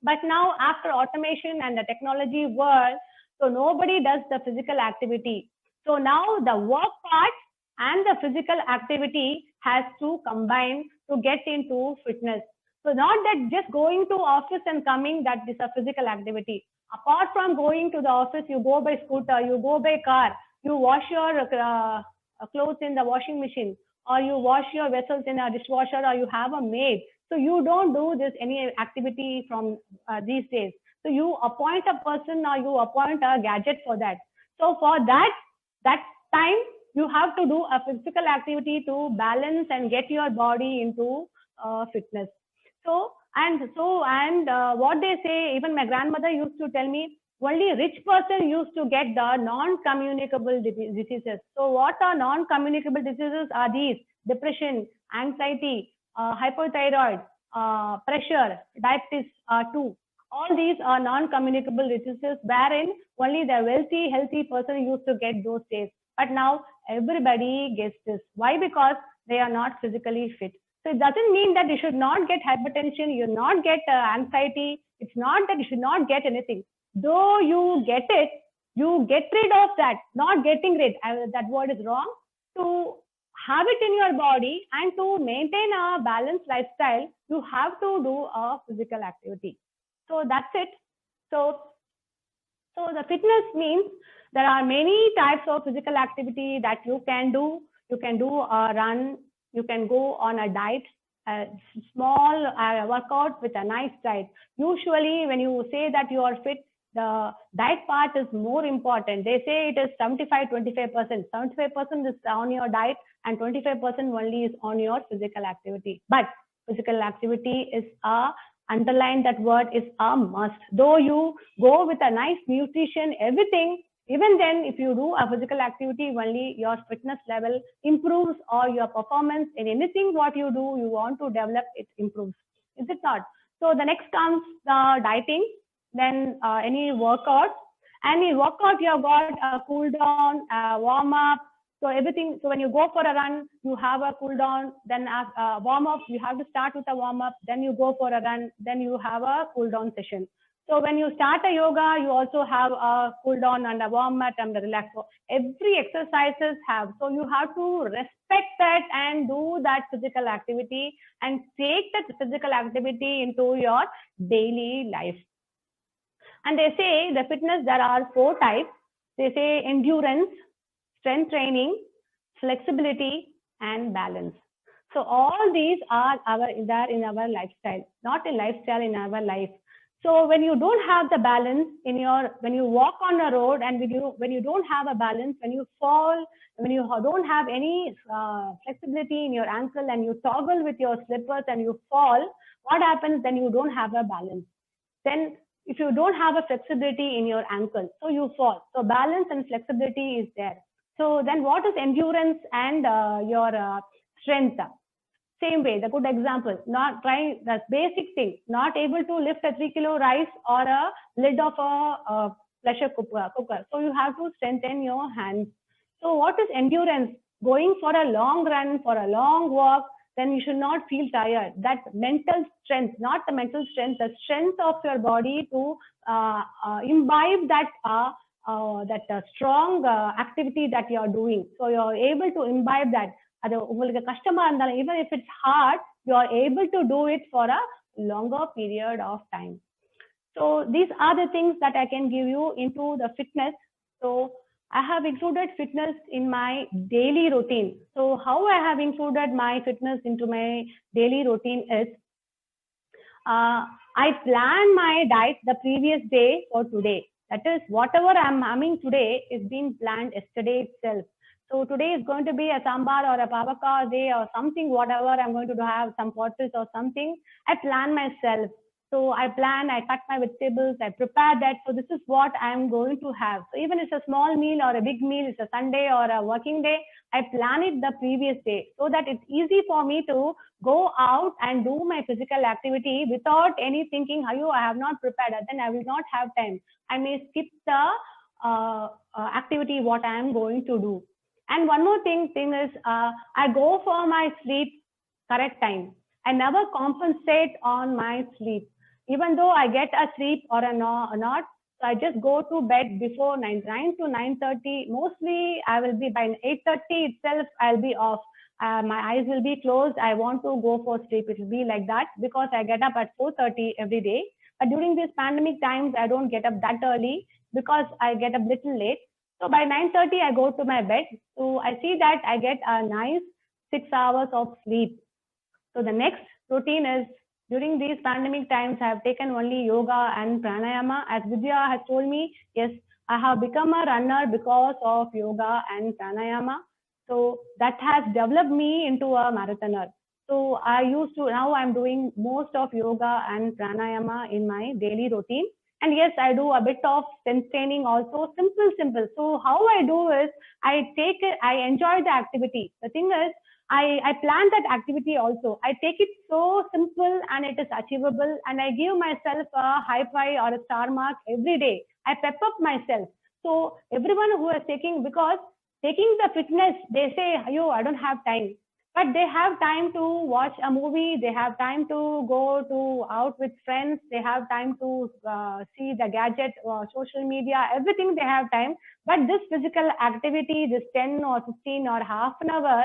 But now after automation and the technology world, so nobody does the physical activity. So now the work part and the physical activity has to combine to get into fitness. So not that just going to office and coming, that is a physical activity. Apart from going to the office, you go by scooter, you go by car, you wash your clothes in the washing machine, or you wash your vessels in a dishwasher, or you have a maid. So you don't do this any activity from these days. So you appoint a person or you appoint a gadget for that. So for that time, you have to do a physical activity to balance and get your body into fitness. So what they say, even my grandmother used to tell me, only rich person used to get the non-communicable diseases. So what are non-communicable diseases are these? Depression, anxiety, hypothyroid, pressure, diabetes 2. All these are non-communicable diseases wherein only the wealthy, healthy person used to get those days. But now everybody gets this. Why? Because they are not physically fit. So it doesn't mean that you should not get hypertension, you not get anxiety. It's not that you should not get anything. Though you get it, you get rid of that. Not getting rid, that word is wrong. To have it in your body and to maintain a balanced lifestyle, you have to do a physical activity. So that's it. So the fitness means there are many types of physical activity that you can do. You can do a run, you can go on a diet, a small workout with a nice diet. Usually when you say that you are fit, the diet part is more important. They say it is 75-25%. 75% is on your diet and 25% only is on your physical activity. But physical activity is underline that word, is a must. Though you go with a nice nutrition, everything, even then, if you do a physical activity, only your fitness level improves, or your performance in anything what you do, you want to develop, it improves. Is it not? So the next comes the dieting, then any workout. And in workout, you have got a cool down, warm up. So everything. So when you go for a run, you have a cool down. Then warm up, you have to start with a warm up. Then you go for a run. Then you have a cool down session. So when you start a yoga, you also have a cool down and a warm mat and a relax. So every exercises have. So you have to respect that and do that physical activity and take that physical activity into your daily life. And they say the fitness, there are 4 types. They say endurance, strength training, flexibility, and balance. So all these are there in our lifestyle, not a lifestyle in our life. So when you don't have the balance in your, when you walk on a road and when you don't have a balance, when you fall, when you don't have any flexibility in your ankle and you toggle with your slippers and you fall, what happens? Then you don't have a balance. Then if you don't have a flexibility in your ankle, so you fall. So balance and flexibility is there. So then what is endurance and your strength? Same way, the good example, not trying the basic thing, not able to lift a 3 kilo rice or a lid of a pressure cooker. So you have to strengthen your hands. So what is endurance? Going for a long run, for a long walk, then you should not feel tired. That mental strength, not the mental strength, the strength of your body to imbibe that strong activity that you are doing. So you are able to imbibe that. Even if it's hard, you are able to do it for a longer period of time. So these are the things that I can give you into the fitness. So I have included fitness in my daily routine. So how I have included my fitness into my daily routine is, I plan my diet the previous day for today. That is, whatever I'm having today is being planned yesterday itself. So today is going to be a sambar or a pavaka day or something, whatever I'm going to have, some potters or something. I plan myself. So I plan, I cut my vegetables, I prepare that. So this is what I'm going to have. So even if it's a small meal or a big meal, it's a Sunday or a working day, I plan it the previous day so that it's easy for me to go out and do my physical activity without any thinking, I have not prepared, then I will not have time. I may skip the activity what I am going to do. And one more thing is, I go for my sleep correct time. I never compensate on my sleep. Even though I get a sleep or a not, So I just go to bed before 9 to 9:30. Mostly I will be by 8:30 itself, I'll be off. My eyes will be closed. I want to go for sleep. It will be like that because I get up at 4:30 every day. But during these pandemic times, I don't get up that early because I get up little late. So by 9:30, I go to my bed. So I see that I get a nice 6 hours of sleep. So the next routine is during these pandemic times, I have taken only yoga and pranayama. As Vidya has told me, yes, I have become a runner because of yoga and pranayama. So that has developed me into a marathoner. So now I'm doing most of yoga and pranayama in my daily routine. And yes, I do a bit of strength training also, simple. So how I do is I enjoy the activity. The thing is, I plan that activity also. I take it so simple and it is achievable, and I give myself a high five or a star mark every day. I pep up myself. So everyone who is because taking the fitness, they say, "Yo, I don't have time." But they have time to watch a movie. They have time to go out with friends. They have time to see the gadget or social media, everything they have time. But this physical activity, this 10 or 15 or half an hour,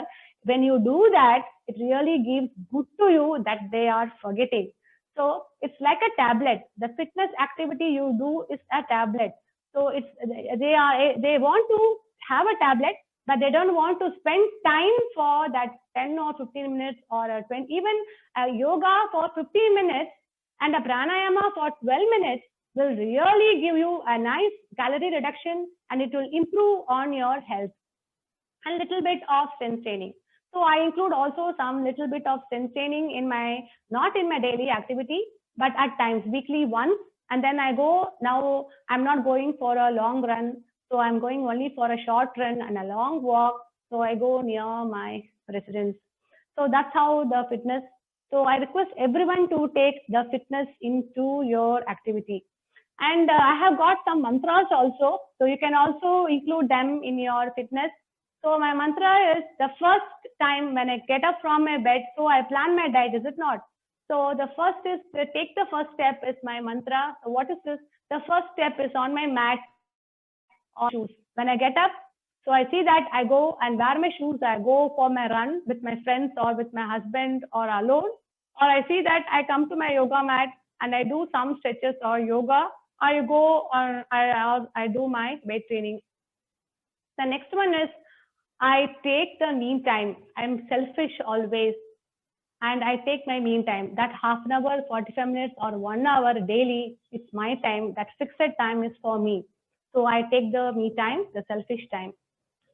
when you do that, it really gives good to you that they are forgetting. So it's like a tablet. The fitness activity you do is a tablet. So they want to have a tablet, but they don't want to spend time for that 10 or 15 minutes or 20, even a yoga for 15 minutes and a pranayama for 12 minutes will really give you a nice calorie reduction, and it will improve on your health. And little bit of strength training. So I include also some little bit of strength training not in my daily activity, but at times weekly once. And then now I'm not going for a long run. So I'm going only for a short run and a long walk. So I go near my residence. So that's how the fitness. So I request everyone to take the fitness into your activity. And I have got some mantras also. So you can also include them in your fitness. So my mantra is the first time when I get up from my bed, so I plan my diet, is it not? So the first is to take the first step is my mantra. So what is this? The first step is on my mat or shoes. When I get up, so I see that I go and wear my shoes. I go for my run with my friends or with my husband or alone. Or I see that I come to my yoga mat and I do some stretches or yoga. I go or I do my weight training. The next one is I take the mean time. I'm selfish always. And I take my mean time. That half an hour, 45 minutes or 1 hour daily, it's my time. That fixed time is for me. So I take the me time, the selfish time.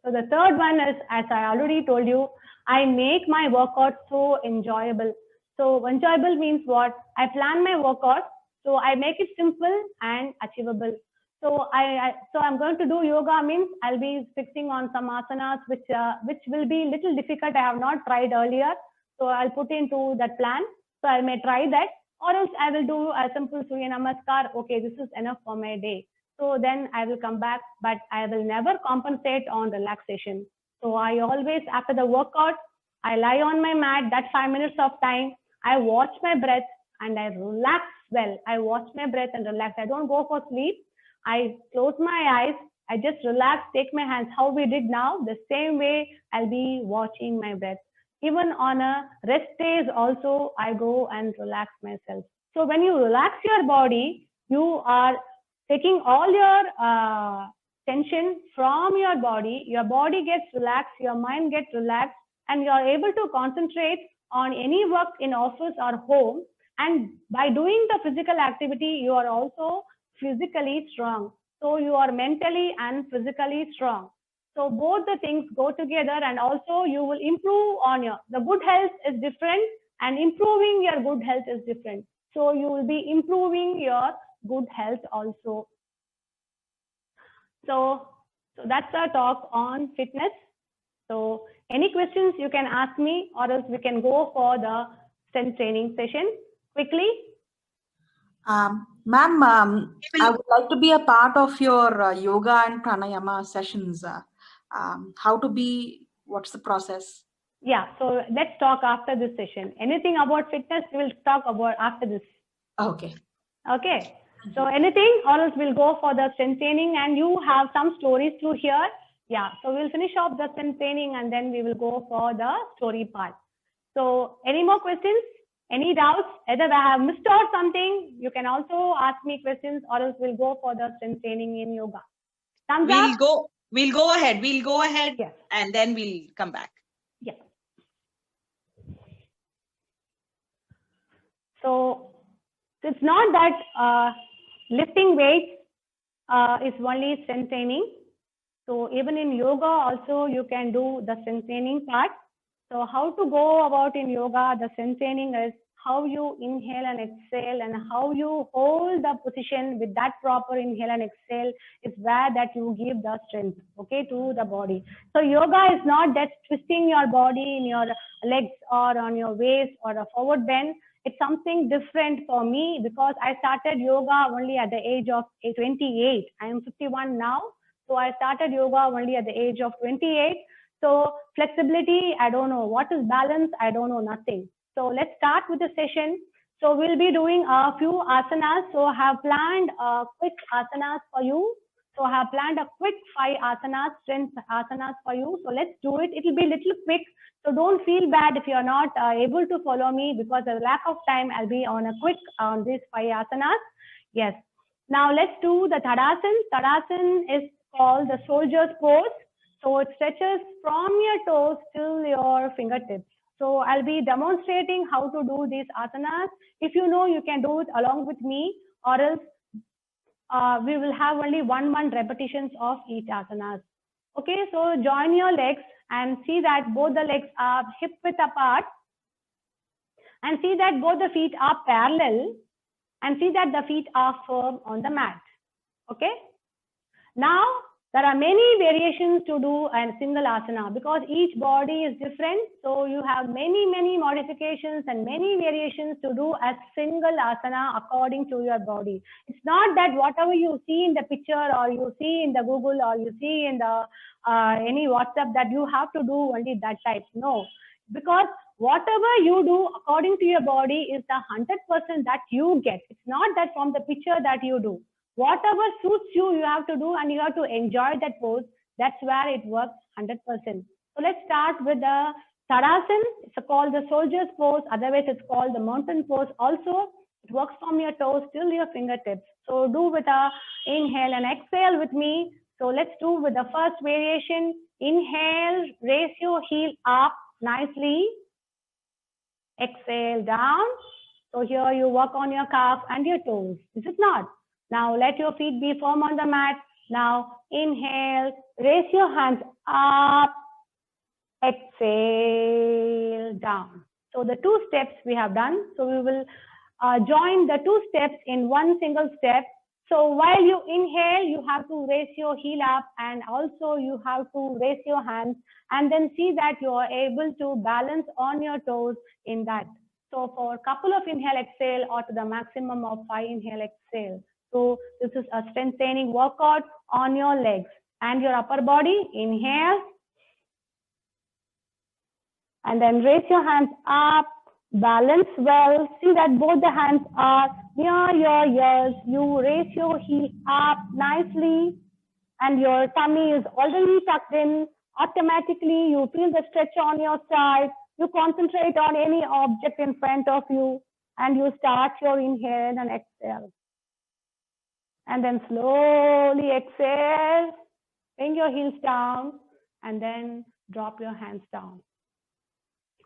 So the third one is, as I already told you, I make my workout so enjoyable. So enjoyable means what? I plan my workout. So I make it simple and achievable. So I'm going to do yoga means I'll be fixing on some asanas which will be little difficult. I have not tried earlier. So I'll put into that plan. So I may try that, or else I will do a simple Surya Namaskar. Okay, this is enough for my day. So then I will come back, but I will never compensate on relaxation. So I always, after the workout, I lie on my mat, that 5 minutes of time, I watch my breath and I relax well. I watch my breath and relax. I don't go for sleep. I close my eyes. I just relax, take my hands, how we did now, the same way I'll be watching my breath. Even on a rest days also, I go and relax myself. So when you relax your body, you are taking all your tension from your body gets relaxed, your mind gets relaxed, and you are able to concentrate on any work in office or home. And by doing the physical activity, you are also physically strong. So you are mentally and physically strong. So both the things go together, and also you will improve on the good health is different, and improving your good health is different. So you will be improving your good health also. So that's our talk on fitness. So any questions you can ask me, or else we can go for the strength training session quickly. Ma'am, I would like to be a part of your yoga and pranayama sessions. What's the process? Yeah, so let's talk after this session. Anything about fitness, we will talk about after this. Okay. Okay. So anything, or else we'll go for the strength training, and you have some stories to hear. Yeah, so we'll finish off the strength training and then we will go for the story part. So any more questions? Any doubts? Either I have missed out something, you can also ask me questions, or else we'll go for the strength training in yoga. Thumbs up? We'll go ahead. We'll go ahead, yes. And then we'll come back. Yes. So it's not that lifting weights is only strength training. So even in yoga also you can do the strength training part. So how to go about in yoga, the strength training is how you inhale and exhale, and how you hold the position with that proper inhale and exhale is where that you give the strength, okay, to the body. So yoga is not that twisting your body in your legs or on your waist or a forward bend. It's something different for me because I started yoga only at the age of 28. I am 51 now. So I started yoga only at the age of 28. So flexibility, I don't know. What is balance? I don't know, nothing. So let's start with the session. So we'll be doing a few asanas. So I have planned quick asanas for you. So I have planned a quick 5 asanas, strength asanas for you. So let's do it. It will be a little quick. So don't feel bad if you're not able to follow me, because of lack of time, I'll be on a quick on these 5 asanas. Yes. Now let's do the Tadasana. Tadasana is called the soldier's pose. So it stretches from your toes till your fingertips. So I'll be demonstrating how to do these asanas. If you know, you can do it along with me, or else we will have only 1 repetitions of each asanas. Okay, so join your legs and see that both the legs are hip width apart, and see that both the feet are parallel, and see that the feet are firm on the mat. Okay. Now, there are many variations to do a single asana because each body is different. So you have many modifications and many variations to do a single asana according to your body. It's not that whatever you see in the picture, or you see in the Google, or you see in the any WhatsApp, that you have to do only that type. No, because whatever you do according to your body is the 100% that you get. It's not that from the picture that you do. Whatever suits you, you have to do, and you have to enjoy that pose. That's where it works 100%. So let's start with the Tadasana. It's called the soldier's pose. Otherwise, it's called the mountain pose. Also, it works from your toes till your fingertips. So do with a inhale and exhale with me. So let's do with the first variation. Inhale, raise your heel up nicely. Exhale down. So here you work on your calf and your toes. Is it not? Now let your feet be firm on the mat. Now inhale, raise your hands up, exhale down. So the 2 steps we have done. So we will join the 2 steps in one single step. So while you inhale, you have to raise your heel up, and also you have to raise your hands, and then see that you are able to balance on your toes in that. So for a couple of inhale, exhale, or to the maximum of 5 inhale, exhale. So this is a strength training workout on your legs and your upper body. Inhale. And then raise your hands up. Balance well. See that both the hands are near your ears. You raise your heel up nicely. And your tummy is already tucked in. Automatically, you feel the stretch on your side. You concentrate on any object in front of you. And you start your inhale and exhale. And then slowly exhale, bring your heels down, and then drop your hands down.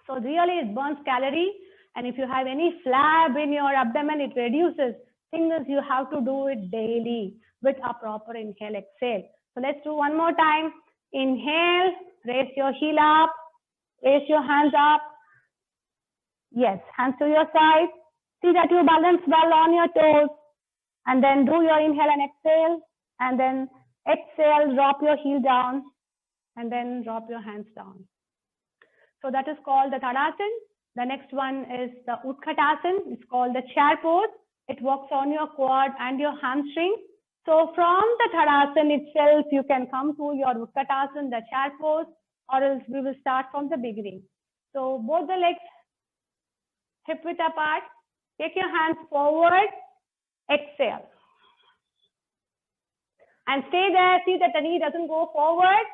So really it burns calorie, and if you have any flab in your abdomen, it reduces. Thing is, you have to do it daily with a proper inhale, exhale. So let's do one more time. Inhale, raise your heel up, raise your hands up. Yes, hands to your side. See that you balance well on your toes. And then do your inhale and exhale, and then exhale, drop your heel down, and then drop your hands down. So that is called the Tadasana. The next one is the Utkatasana. It's called the chair pose. It works on your quad and your hamstring. So from the Tadasana itself, you can come to your Utkatasana, the chair pose, or else we will start from the beginning. So both the legs hip width apart. Take your hands forward. Exhale. And stay there. See that the knee doesn't go forward.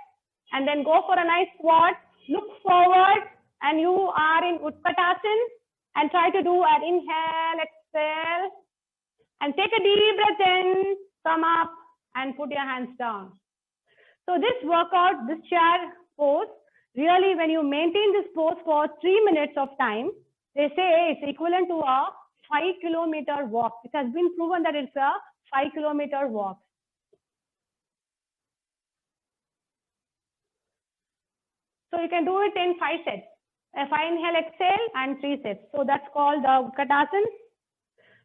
And then go for a nice squat. Look forward. And you are in Utkatasana. And try to do an inhale, exhale. And take a deep breath in. Come up and put your hands down. So this workout, this chair pose, really when you maintain this pose for 3 minutes of time, they say it's equivalent to a 5-kilometer walk. It has been proven that it's a 5-kilometer walk. So you can do it in 5 sets. 5 inhale, exhale, and 3 sets. So that's called the Utkatasana.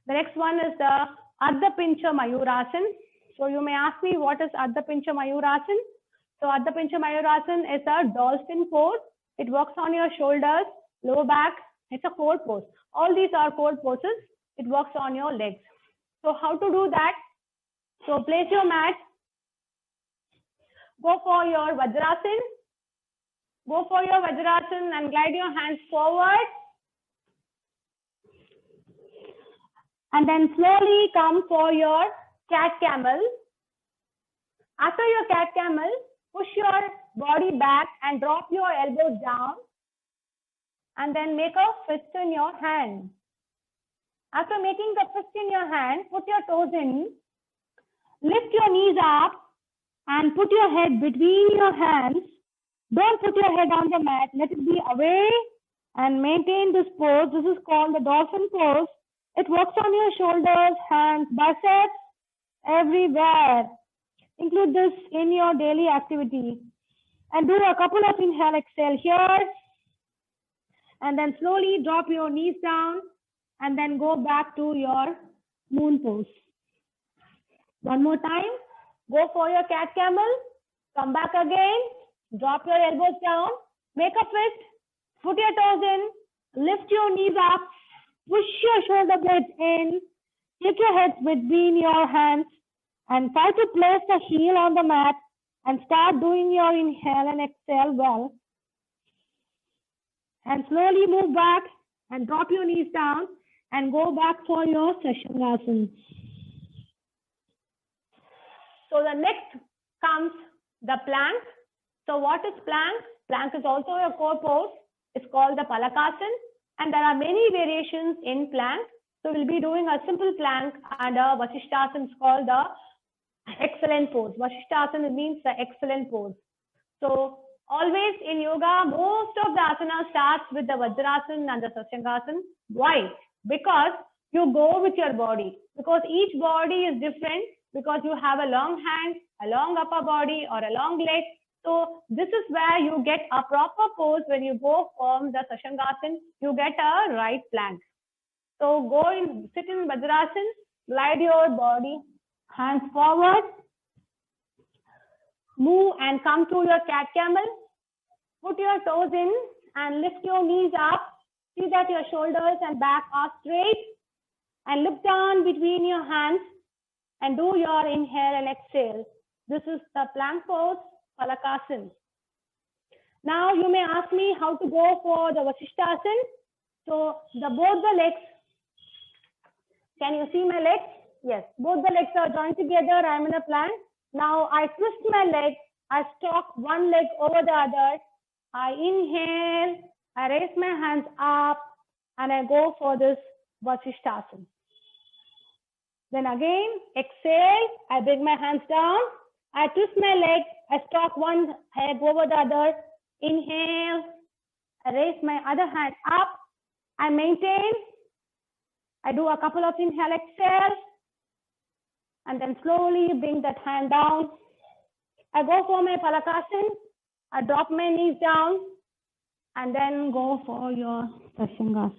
The next one is the Ardha Pincha Mayurasana. So you may ask me, what is Ardha Pincha Mayurasana? So Ardha Pincha Mayurasana is a dolphin pose. It works on your shoulders, lower back. It's a core pose. All these are core poses. It works on your legs. So how to do that? So place your mat. Go for your Vajrasana. Go for your Vajrasana and glide your hands forward. And then slowly come for your cat camel. After your cat camel, push your body back and drop your elbows down. And then make a fist in your hand. After making the fist in your hand, put your toes in. Lift your knees up and put your head between your hands. Don't put your head on the mat. Let it be away and maintain this pose. This is called the dolphin pose. It works on your shoulders, hands, biceps, everywhere. Include this in your daily activity. And do a couple of inhale, exhale here. And then slowly drop your knees down and then go back to your moon pose. One more time. Go for your cat camel. Come back again. Drop your elbows down. Make a fist. Put your toes in. Lift your knees up. Push your shoulder blades in. Take your head between your hands and try to place the heel on the mat and start doing your inhale and exhale well. And slowly move back and drop your knees down and go back for your Sairamesh. So the next comes the plank. So what is plank? Plank is also a core pose. It's called the Palakasana. And there are many variations in plank. So we'll be doing a simple plank and a Vasishthasana. It's called the excellent pose. Vasishthasana means the excellent pose. So always in yoga, most of the asana starts with the Vajrasana and the Satyasana. Why? Because you go with your body. Because each body is different. Because you have a long hand, a long upper body, or a long leg. So this is where you get a proper pose. When you go from the Satyasana, you get a right plank. So go in, sit in Vajrasana, glide your body, hands forward, move and come to your cat camel. Put your toes in and lift your knees up. See that your shoulders and back are straight. And look down between your hands and do your inhale and exhale. This is the plank pose, Palakasana. Now you may ask me how to go for the Vasishthasana. So both the legs, can you see my legs? Yes, both the legs are joined together. I am in a plank. Now I twist my leg. I stalk one leg over the other. I inhale. I raise my hands up and I go for this Vasishthasana. Then again, exhale. I bring my hands down. I twist my leg. I stalk one leg over the other. Inhale. I raise my other hand up. I maintain. I do a couple of inhale, exhale. And then slowly bring that hand down. I go for my Palakasana. I drop my knees down. And then go for your Satyasana.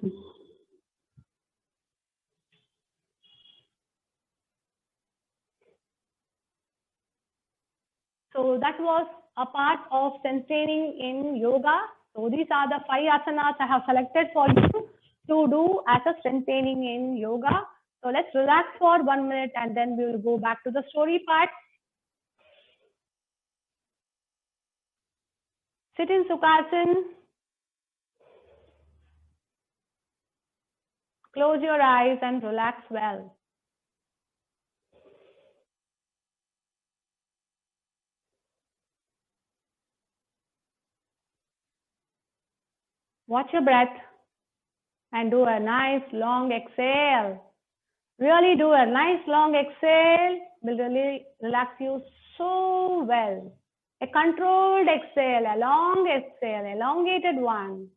So that was a part of strengthening in yoga. So these are the 5 asanas I have selected for you to do as a strengthening in yoga. So let's relax for 1 minute and then we will go back to the story part. Sit in Sukhasana. Close your eyes and relax well. Watch your breath and do a nice long exhale. Really do a nice long exhale. Will really relax you so well. A controlled exhale, a long exhale, elongated one.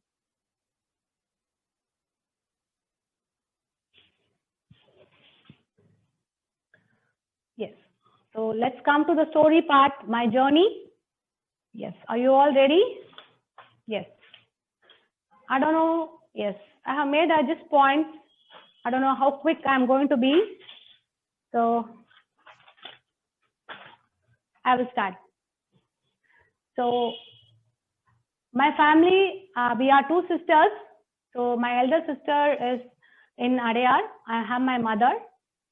Yes. So let's come to the story part, my journey. Yes. Are you all ready? Yes. I don't know. Yes. I have made just points. I don't know how quick I'm going to be. So I will start. So my family, we are two sisters. So my elder sister is in Adyar. I have my mother.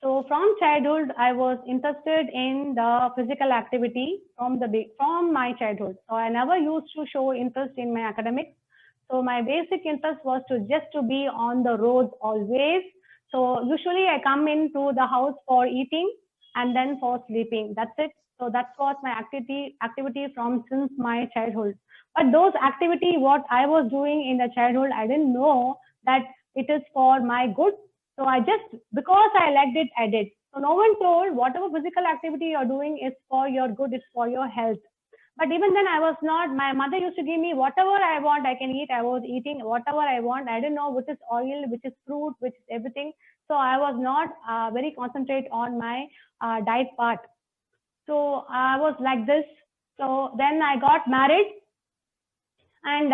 So from childhood, I was interested in the physical activity from my childhood. So I never used to show interest in my academics. So my basic interest was just to be on the roads always. So usually I come into the house for eating and then for sleeping. That's it. So that's what my activity from since my childhood. But those activity, what I was doing in the childhood, I didn't know that it is for my good. So I just, because I liked it, I did. So no one told whatever physical activity you're doing is for your good, it's for your health. But even then I was not, my mother used to give me whatever I want, I can eat. I was eating whatever I want. I didn't know which is oil, which is fruit, which is everything. So I was not very concentrate on my diet part. So I was like this. So then I got married. And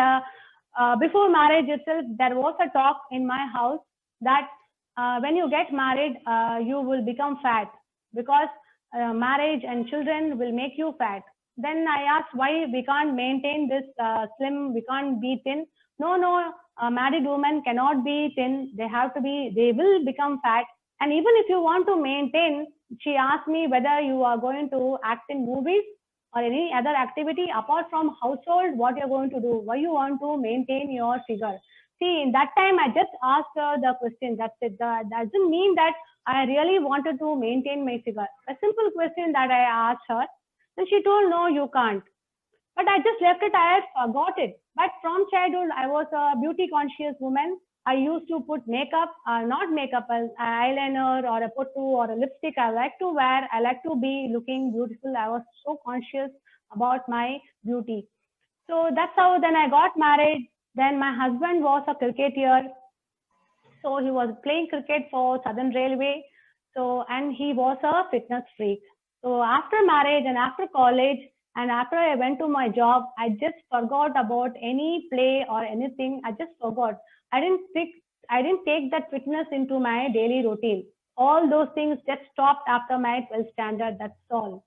before marriage itself, there was a talk in my house that when you get married, you will become fat because marriage and children will make you fat. Then I asked why we can't maintain this slim, we can't be thin. No, married women cannot be thin. They will become fat. And even if you want to maintain, she asked me whether you are going to act in movies or any other activity apart from household, what you're going to do, why you want to maintain your figure. See, in that time, I just asked her the question. That's it. That doesn't mean that I really wanted to maintain my figure. A simple question that I asked her. And she told, no, you can't. But I just left it. I had forgot it. But from childhood, I was a beauty conscious woman. I used to put makeup, not makeup, eyeliner or a pottu or a lipstick. I like to wear. I like to be looking beautiful. I was so conscious about my beauty. So that's how then I got married. Then my husband was a cricketer. So he was playing cricket for Southern Railway. So, and he was a fitness freak. So after marriage and after college and after I went to my job, I just forgot about any play or anything. I just forgot. I didn't take that fitness into my daily routine. All those things just stopped after my 12th standard. That's all.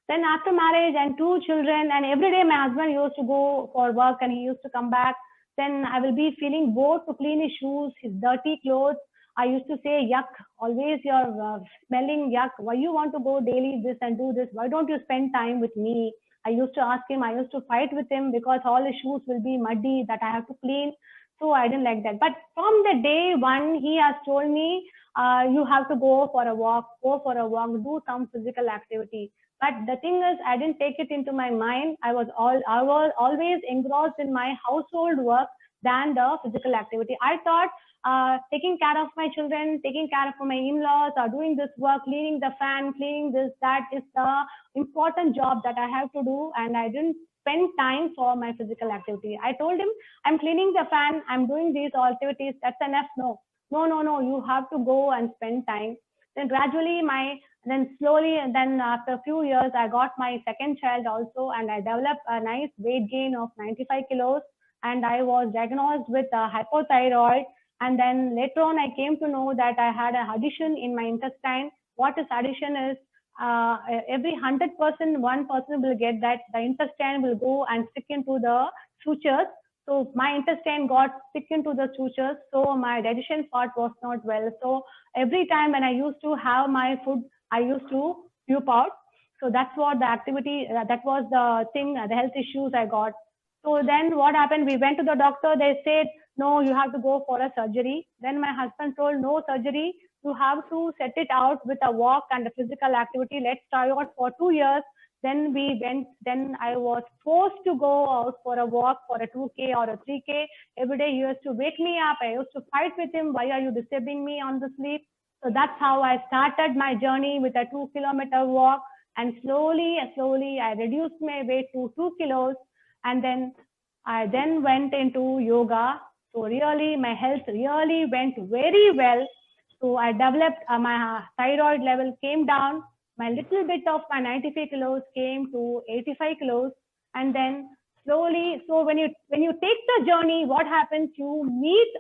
Then after marriage and 2 children, and every day my husband used to go for work and he used to come back. Then I will be feeling bored to clean his shoes, his dirty clothes. I used to say, yuck, always you're smelling yuck. Why you want to go daily this and do this? Why don't you spend time with me? I used to ask him, I used to fight with him because all his shoes will be muddy that I have to clean. So I didn't like that. But from the day one, he has told me, you have to go for a walk, do some physical activity. But the thing is, I didn't take it into my mind. I was always engrossed in my household work than the physical activity. I thought taking care of my children, taking care of my in-laws, or doing this work, cleaning the fan, cleaning this, that is the important job that I have to do. And I didn't spend time for my physical activity. I told him, I'm cleaning the fan, I'm doing these activities, that's enough. No, you have to go and spend time. Then gradually then slowly, and then after a few years, I got my second child also, and I developed a nice weight gain of 95 kilos. And I was diagnosed with hypothyroid. And then later on, I came to know that I had an addition in my intestine. What is addition is, every 100%, one person will get that the intestine will go and stick into the sutures. So my intestine got stick into the sutures. So my digestion part was not well. So every time when I used to have my food, I used to puke out. So that's what the activity, that was the thing, the health issues I got. So then what happened? We went to the doctor. They said, no, you have to go for a surgery. Then my husband told, no surgery. You have to set it out with a walk and a physical activity. Let's try out for 2 years. Then I was forced to go out for a walk for a 2K or a 3K. Every day he used to wake me up. I used to fight with him. Why are you disturbing me on the sleep? So that's how I started my journey with a 2 kilometer walk. And slowly I reduced my weight to 2 kilos. And then I went into yoga. So really my health really went very well. So I developed my thyroid level came down. My little bit of my 95 kilos came to 85 kilos. And then slowly, so when you take the journey, what happens? You meet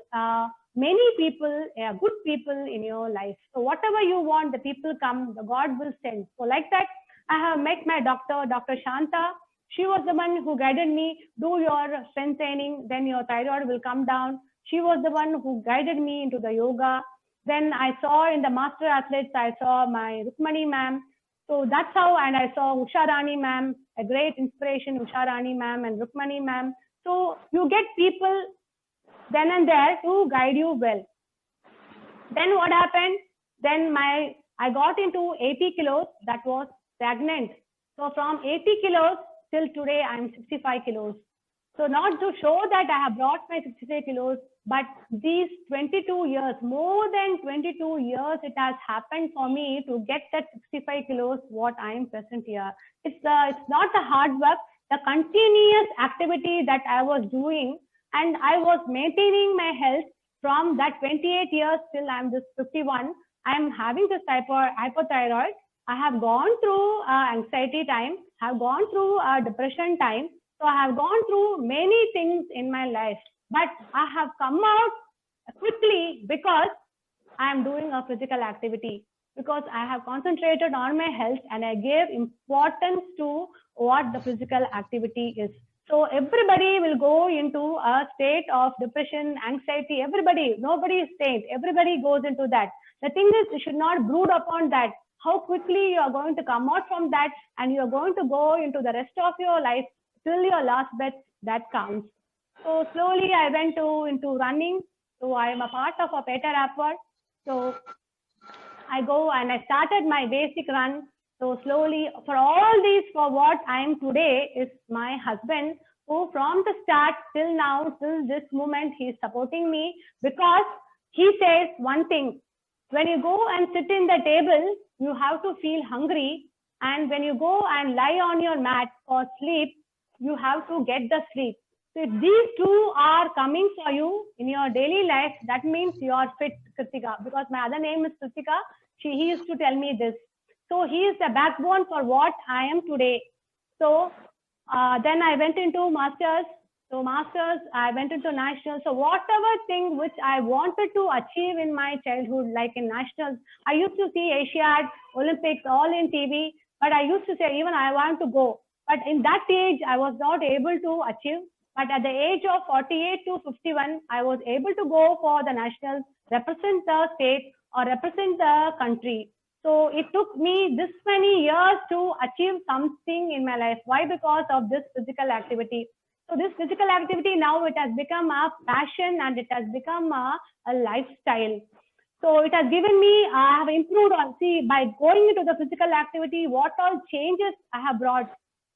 many people, good people in your life. So whatever you want, the people come, the God will send. So like that, I have met my doctor, Dr. Shanta. She was the one who guided me, do your strength training, then your thyroid will come down. She was the one who guided me into the yoga. Then I saw in the master athletes, I saw my Rukmani ma'am. So that's how, and I saw Usha Rani ma'am, a great inspiration, Usha Rani ma'am and Rukmani ma'am. So you get people then and there to guide you well. Then what happened? Then I got into 80 kilos, that was stagnant. So from 80 kilos till today, I'm 65 kilos. So not to show that I have brought my 65 kilos, but these 22 years, more than 22 years, it has happened for me to get that 65 kilos, what I am present here. It's not the hard work, the continuous activity that I was doing, and I was maintaining my health from that 28 years till I'm just 51. I'm having this hypothyroid. I have gone through anxiety time, have gone through depression time. So I have gone through many things in my life, but I have come out quickly because I am doing a physical activity, because I have concentrated on my health and I gave importance to what the physical activity is. So everybody will go into a state of depression, anxiety, everybody, nobody is saint, everybody goes into that. The thing is, you should not brood upon that. How quickly you are going to come out from that, and you are going to go into the rest of your life till your last breath, that counts. So slowly I went into running. So I am a part of a Peter Rapport. So I go and I started my basic run. So slowly, for all these, for what I am today is my husband, who from the start till now, till this moment, he is supporting me, because he says one thing: when you go and sit in the table, you have to feel hungry. And when you go and lie on your mat for sleep, you have to get the sleep. So if these two are coming for you in your daily life, that means you are fit, Kritika, because my other name is Kritika. He used to tell me this. So he is the backbone for what I am today. So then I went into masters. So masters, I went into nationals. So whatever thing which I wanted to achieve in my childhood, like in nationals, I used to see Asiad, Olympics, all in TV. But I used to say, even I want to go. But in that age, I was not able to achieve. But at the age of 48 to 51, I was able to go for the nationals, represent the state or represent the country. So it took me this many years to achieve something in my life. Why? Because of this physical activity. So this physical activity, now it has become a passion and it has become a lifestyle. So it has given me, I have improved on, see, by going into the physical activity, what all changes I have brought.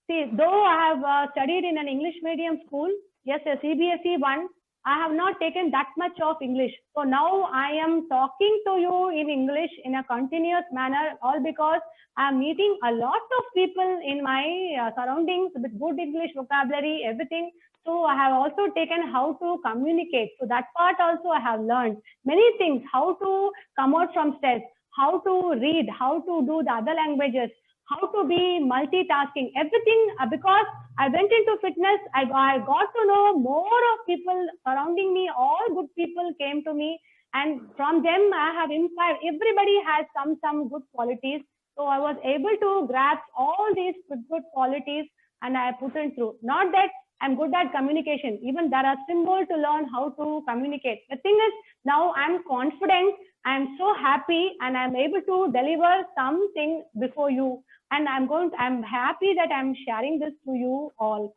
See, though I have studied in an English medium school, yes, a CBSE one, I have not taken that much of English. So now I am talking to you in English in a continuous manner, all because I am meeting a lot of people in my surroundings with good English vocabulary, everything. So I have also taken how to communicate. So that part also I have learned many things, how to come out from stress, how to read, how to do the other languages, how to be multitasking, everything, because I went into fitness. I got to know more of people surrounding me. All good people came to me, and from them I have inspired. Everybody has some good qualities. So I was able to grasp all these good qualities and I put it through. Not that I'm good at communication. Even there are symbols to learn how to communicate. The thing is, now I'm confident, I'm so happy, and I'm able to deliver something before you. And I'm happy that I'm sharing this to you all.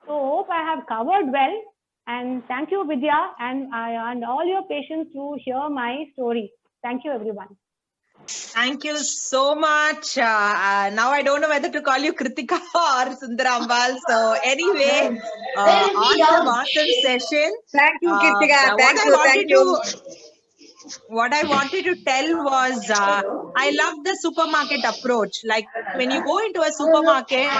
So hope I have covered well. And thank you, Vidya, and all your patients to hear my story. Thank you, everyone. Thank you so much. Now I don't know whether to call you Kritika or Sundarambal. So anyway, awesome session. Thank you, Kritika. What Thank I you. wanted Thank you. to tell was I love the supermarket approach. Like when you go into a supermarket,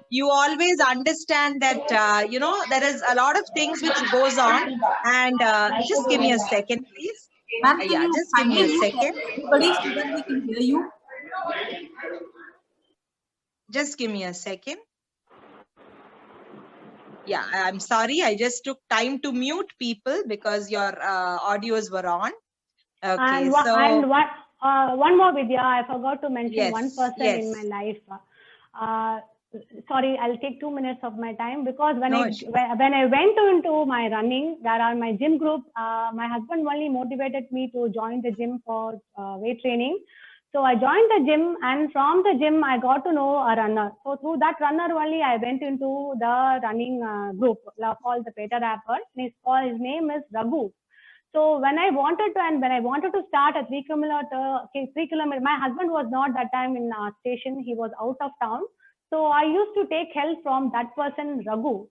you always understand that there is a lot of things which goes on. And just give me a second, please. Ma'am, can Yeah, you just give me kindly a mute second. everybody so that we can hear you? Just give me a second. Yeah, I'm sorry. I just took time to mute people because your audios were on. Okay, one more, Vidya. I forgot to mention one person in my yes. life. Sorry, I'll take 2 minutes of my time because when No I issue. when I went into my running, there are my gym group. My husband only motivated me to join the gym for weight training. So I joined the gym, and from the gym I got to know a runner. So through that runner only I went into the running group called the Peter Rapper. His name is Raghu. So when I wanted to start a 3 kilometer, my husband was not that time in our station. He was out of town. So I used to take help from that person, Raghu.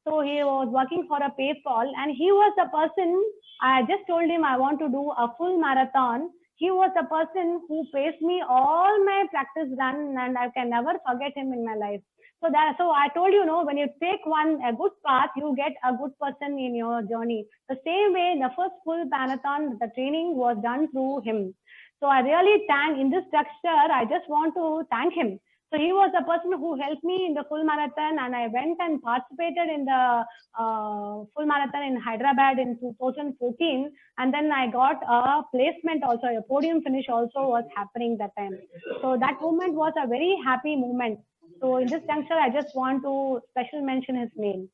So he was working for a PayPal, and he was the person. I just told him I want to do a full marathon. He was the person who pays me all my practice run, and I can never forget him in my life. So I told you, when you take a good path, you get a good person in your journey. The same way, the first full marathon, the training was done through him. So I really in this structure, I just want to thank him. So he was the person who helped me in the full marathon, and I went and participated in the full marathon in Hyderabad in 2014. And then I got a placement also, a podium finish also was happening that time. So that moment was a very happy moment. So in this juncture, I just want to special mention his name.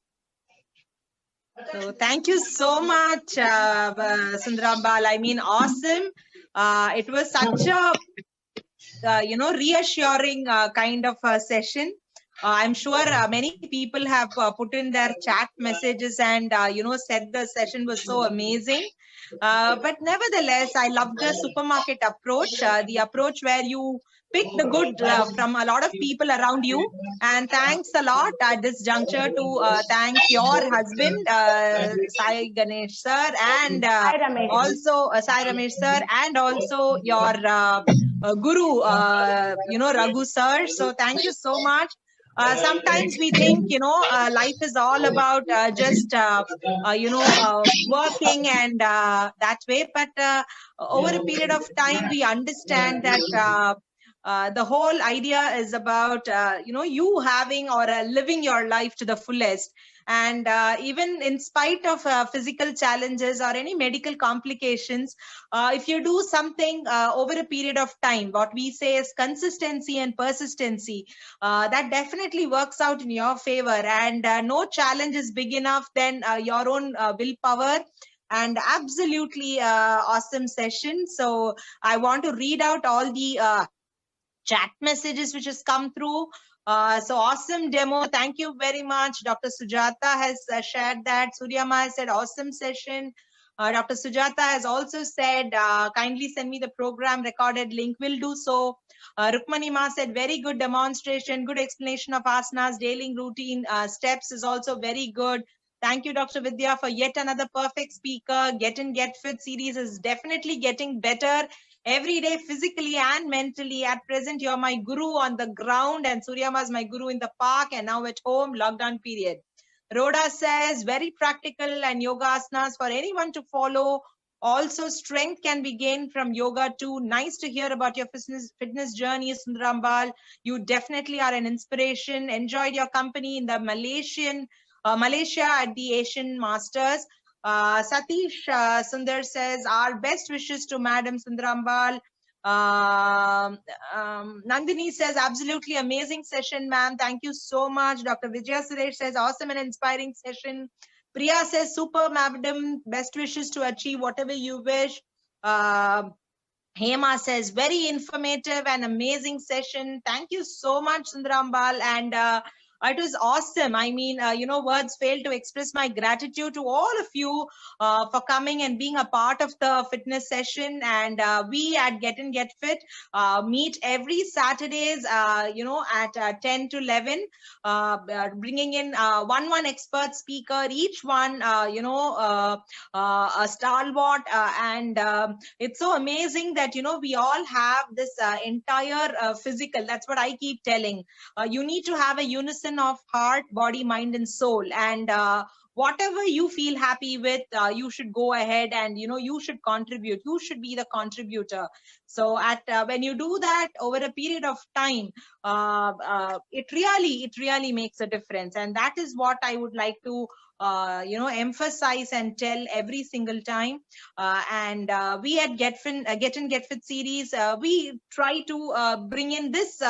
So thank you so much, Sundarambal. I mean, awesome. It was such a reassuring kind of session. I'm sure many people have put in their chat messages and said the session was so amazing. But nevertheless, I love the supermarket approach, the approach where you pick the good from a lot of people around you. And thanks a lot at this juncture to thank your husband, Sai Ganesh sir, and also Sairamesh sir, and also your guru, Raghu sir. So thank you so much. Sometimes we think, life is all about just, working and that way. But over a period of time, we understand that the whole idea is about, you having or living your life to the fullest. And even in spite of physical challenges or any medical complications, if you do something over a period of time, what we say is consistency and persistency, that definitely works out in your favor. And no challenge is big enough than your own willpower. And absolutely awesome session. So I want to read out all the chat messages which has come through. So awesome demo. Thank you very much. Dr. Sujata has shared that. Suryama has said awesome session. Dr. Sujata has also said, kindly send me the program recorded link. Will do so. Rukmani Ma said, very good demonstration, good explanation of asanas, daily routine steps is also very good. Thank you, Dr. Vidya, for yet another perfect speaker. Get in, Get Fit series is definitely getting better every day, physically and mentally. At present, you're my guru on the ground, and Suryama is my guru in the park, and now at home, lockdown period. Rhoda says, very practical and yoga asanas for anyone to follow. Also, strength can be gained from yoga too. Nice to hear about your fitness journey, Sundarambal. You definitely are an inspiration. Enjoyed your company in the Malaysia at the Asian Masters. Satish Sundar says, our best wishes to Madam Sundarambal. Nandini says, absolutely amazing session, ma'am. Thank you so much. Dr. Vidya Suresh says, awesome and inspiring session. Priya says, super, madam. Best wishes to achieve whatever you wish. Hema says, very informative and amazing session. Thank you so much, Sundarambal. And It was awesome. I mean, words fail to express my gratitude to all of you for coming and being a part of the fitness session. And we at Get In Get Fit meet every Saturdays, at 10 to 11, bringing in one expert speaker, each one, a stalwart, and it's so amazing that we all have this entire physical. That's what I keep telling. You need to have a unison of heart, body, mind, and soul, and whatever you feel happy with, you should go ahead and you should contribute. You should be the contributor. So at when you do that over a period of time, it really makes a difference, and that is what I would like to emphasize and tell every single time. And we at Get In Get Fit series, we try to bring in this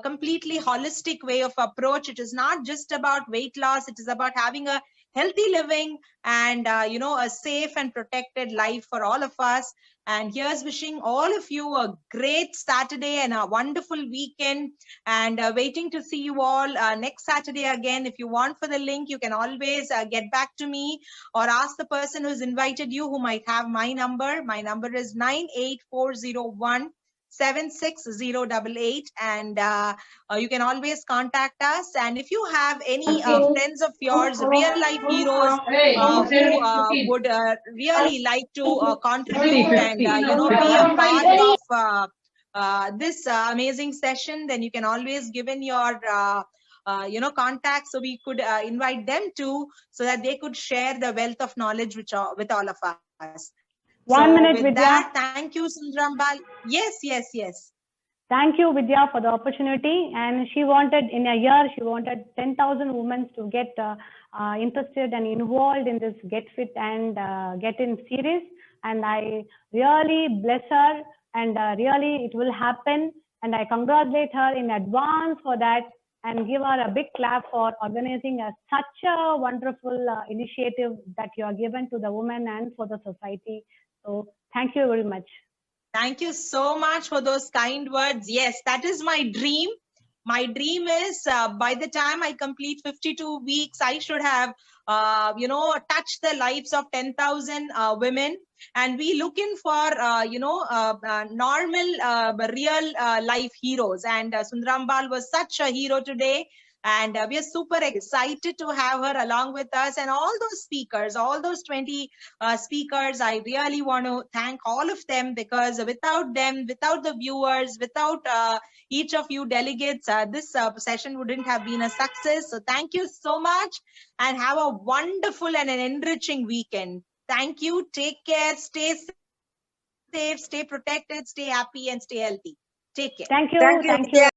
completely holistic way of approach. It is not just about weight loss. It is about having a healthy living and a safe and protected life for all of us. And here's wishing all of you a great Saturday and a wonderful weekend, and waiting to see you all next Saturday again. If you want for the link, you can always get back to me or ask the person who's invited you, who might have my number. My number is 98401 76088, and you can always contact us. And if you have any friends of yours, real life heroes, who would really like to contribute and be a part of this amazing session, then you can always give in your contacts, so we could invite them too, so that they could share the wealth of knowledge with all of us. 1 minute, with Vidya. that, thank you, Sundarambal. Yes. Thank you, Vidya, for the opportunity. And she wanted, in a year, 10,000 women to get interested and involved in this Get Fit and Get In series. And I really bless her, and really it will happen. And I congratulate her in advance for that, and give her a big clap for organizing such a wonderful initiative that you are given to the women and for the society. So thank you very much. Thank you so much for those kind words. Yes, that is my dream. My dream is by the time I complete 52 weeks, I should have, touched the lives of 10,000 women. And we looking for, normal, real life heroes. And Sundarambal was such a hero today. And we are super excited to have her along with us, and all those speakers, all those 20 speakers. I really want to thank all of them, because without them, without the viewers, without each of you delegates, this session wouldn't have been a success. So thank you so much, and have a wonderful and an enriching weekend. Thank you. Take care. Stay safe, stay protected, stay happy, and stay healthy. Take care. Thank you.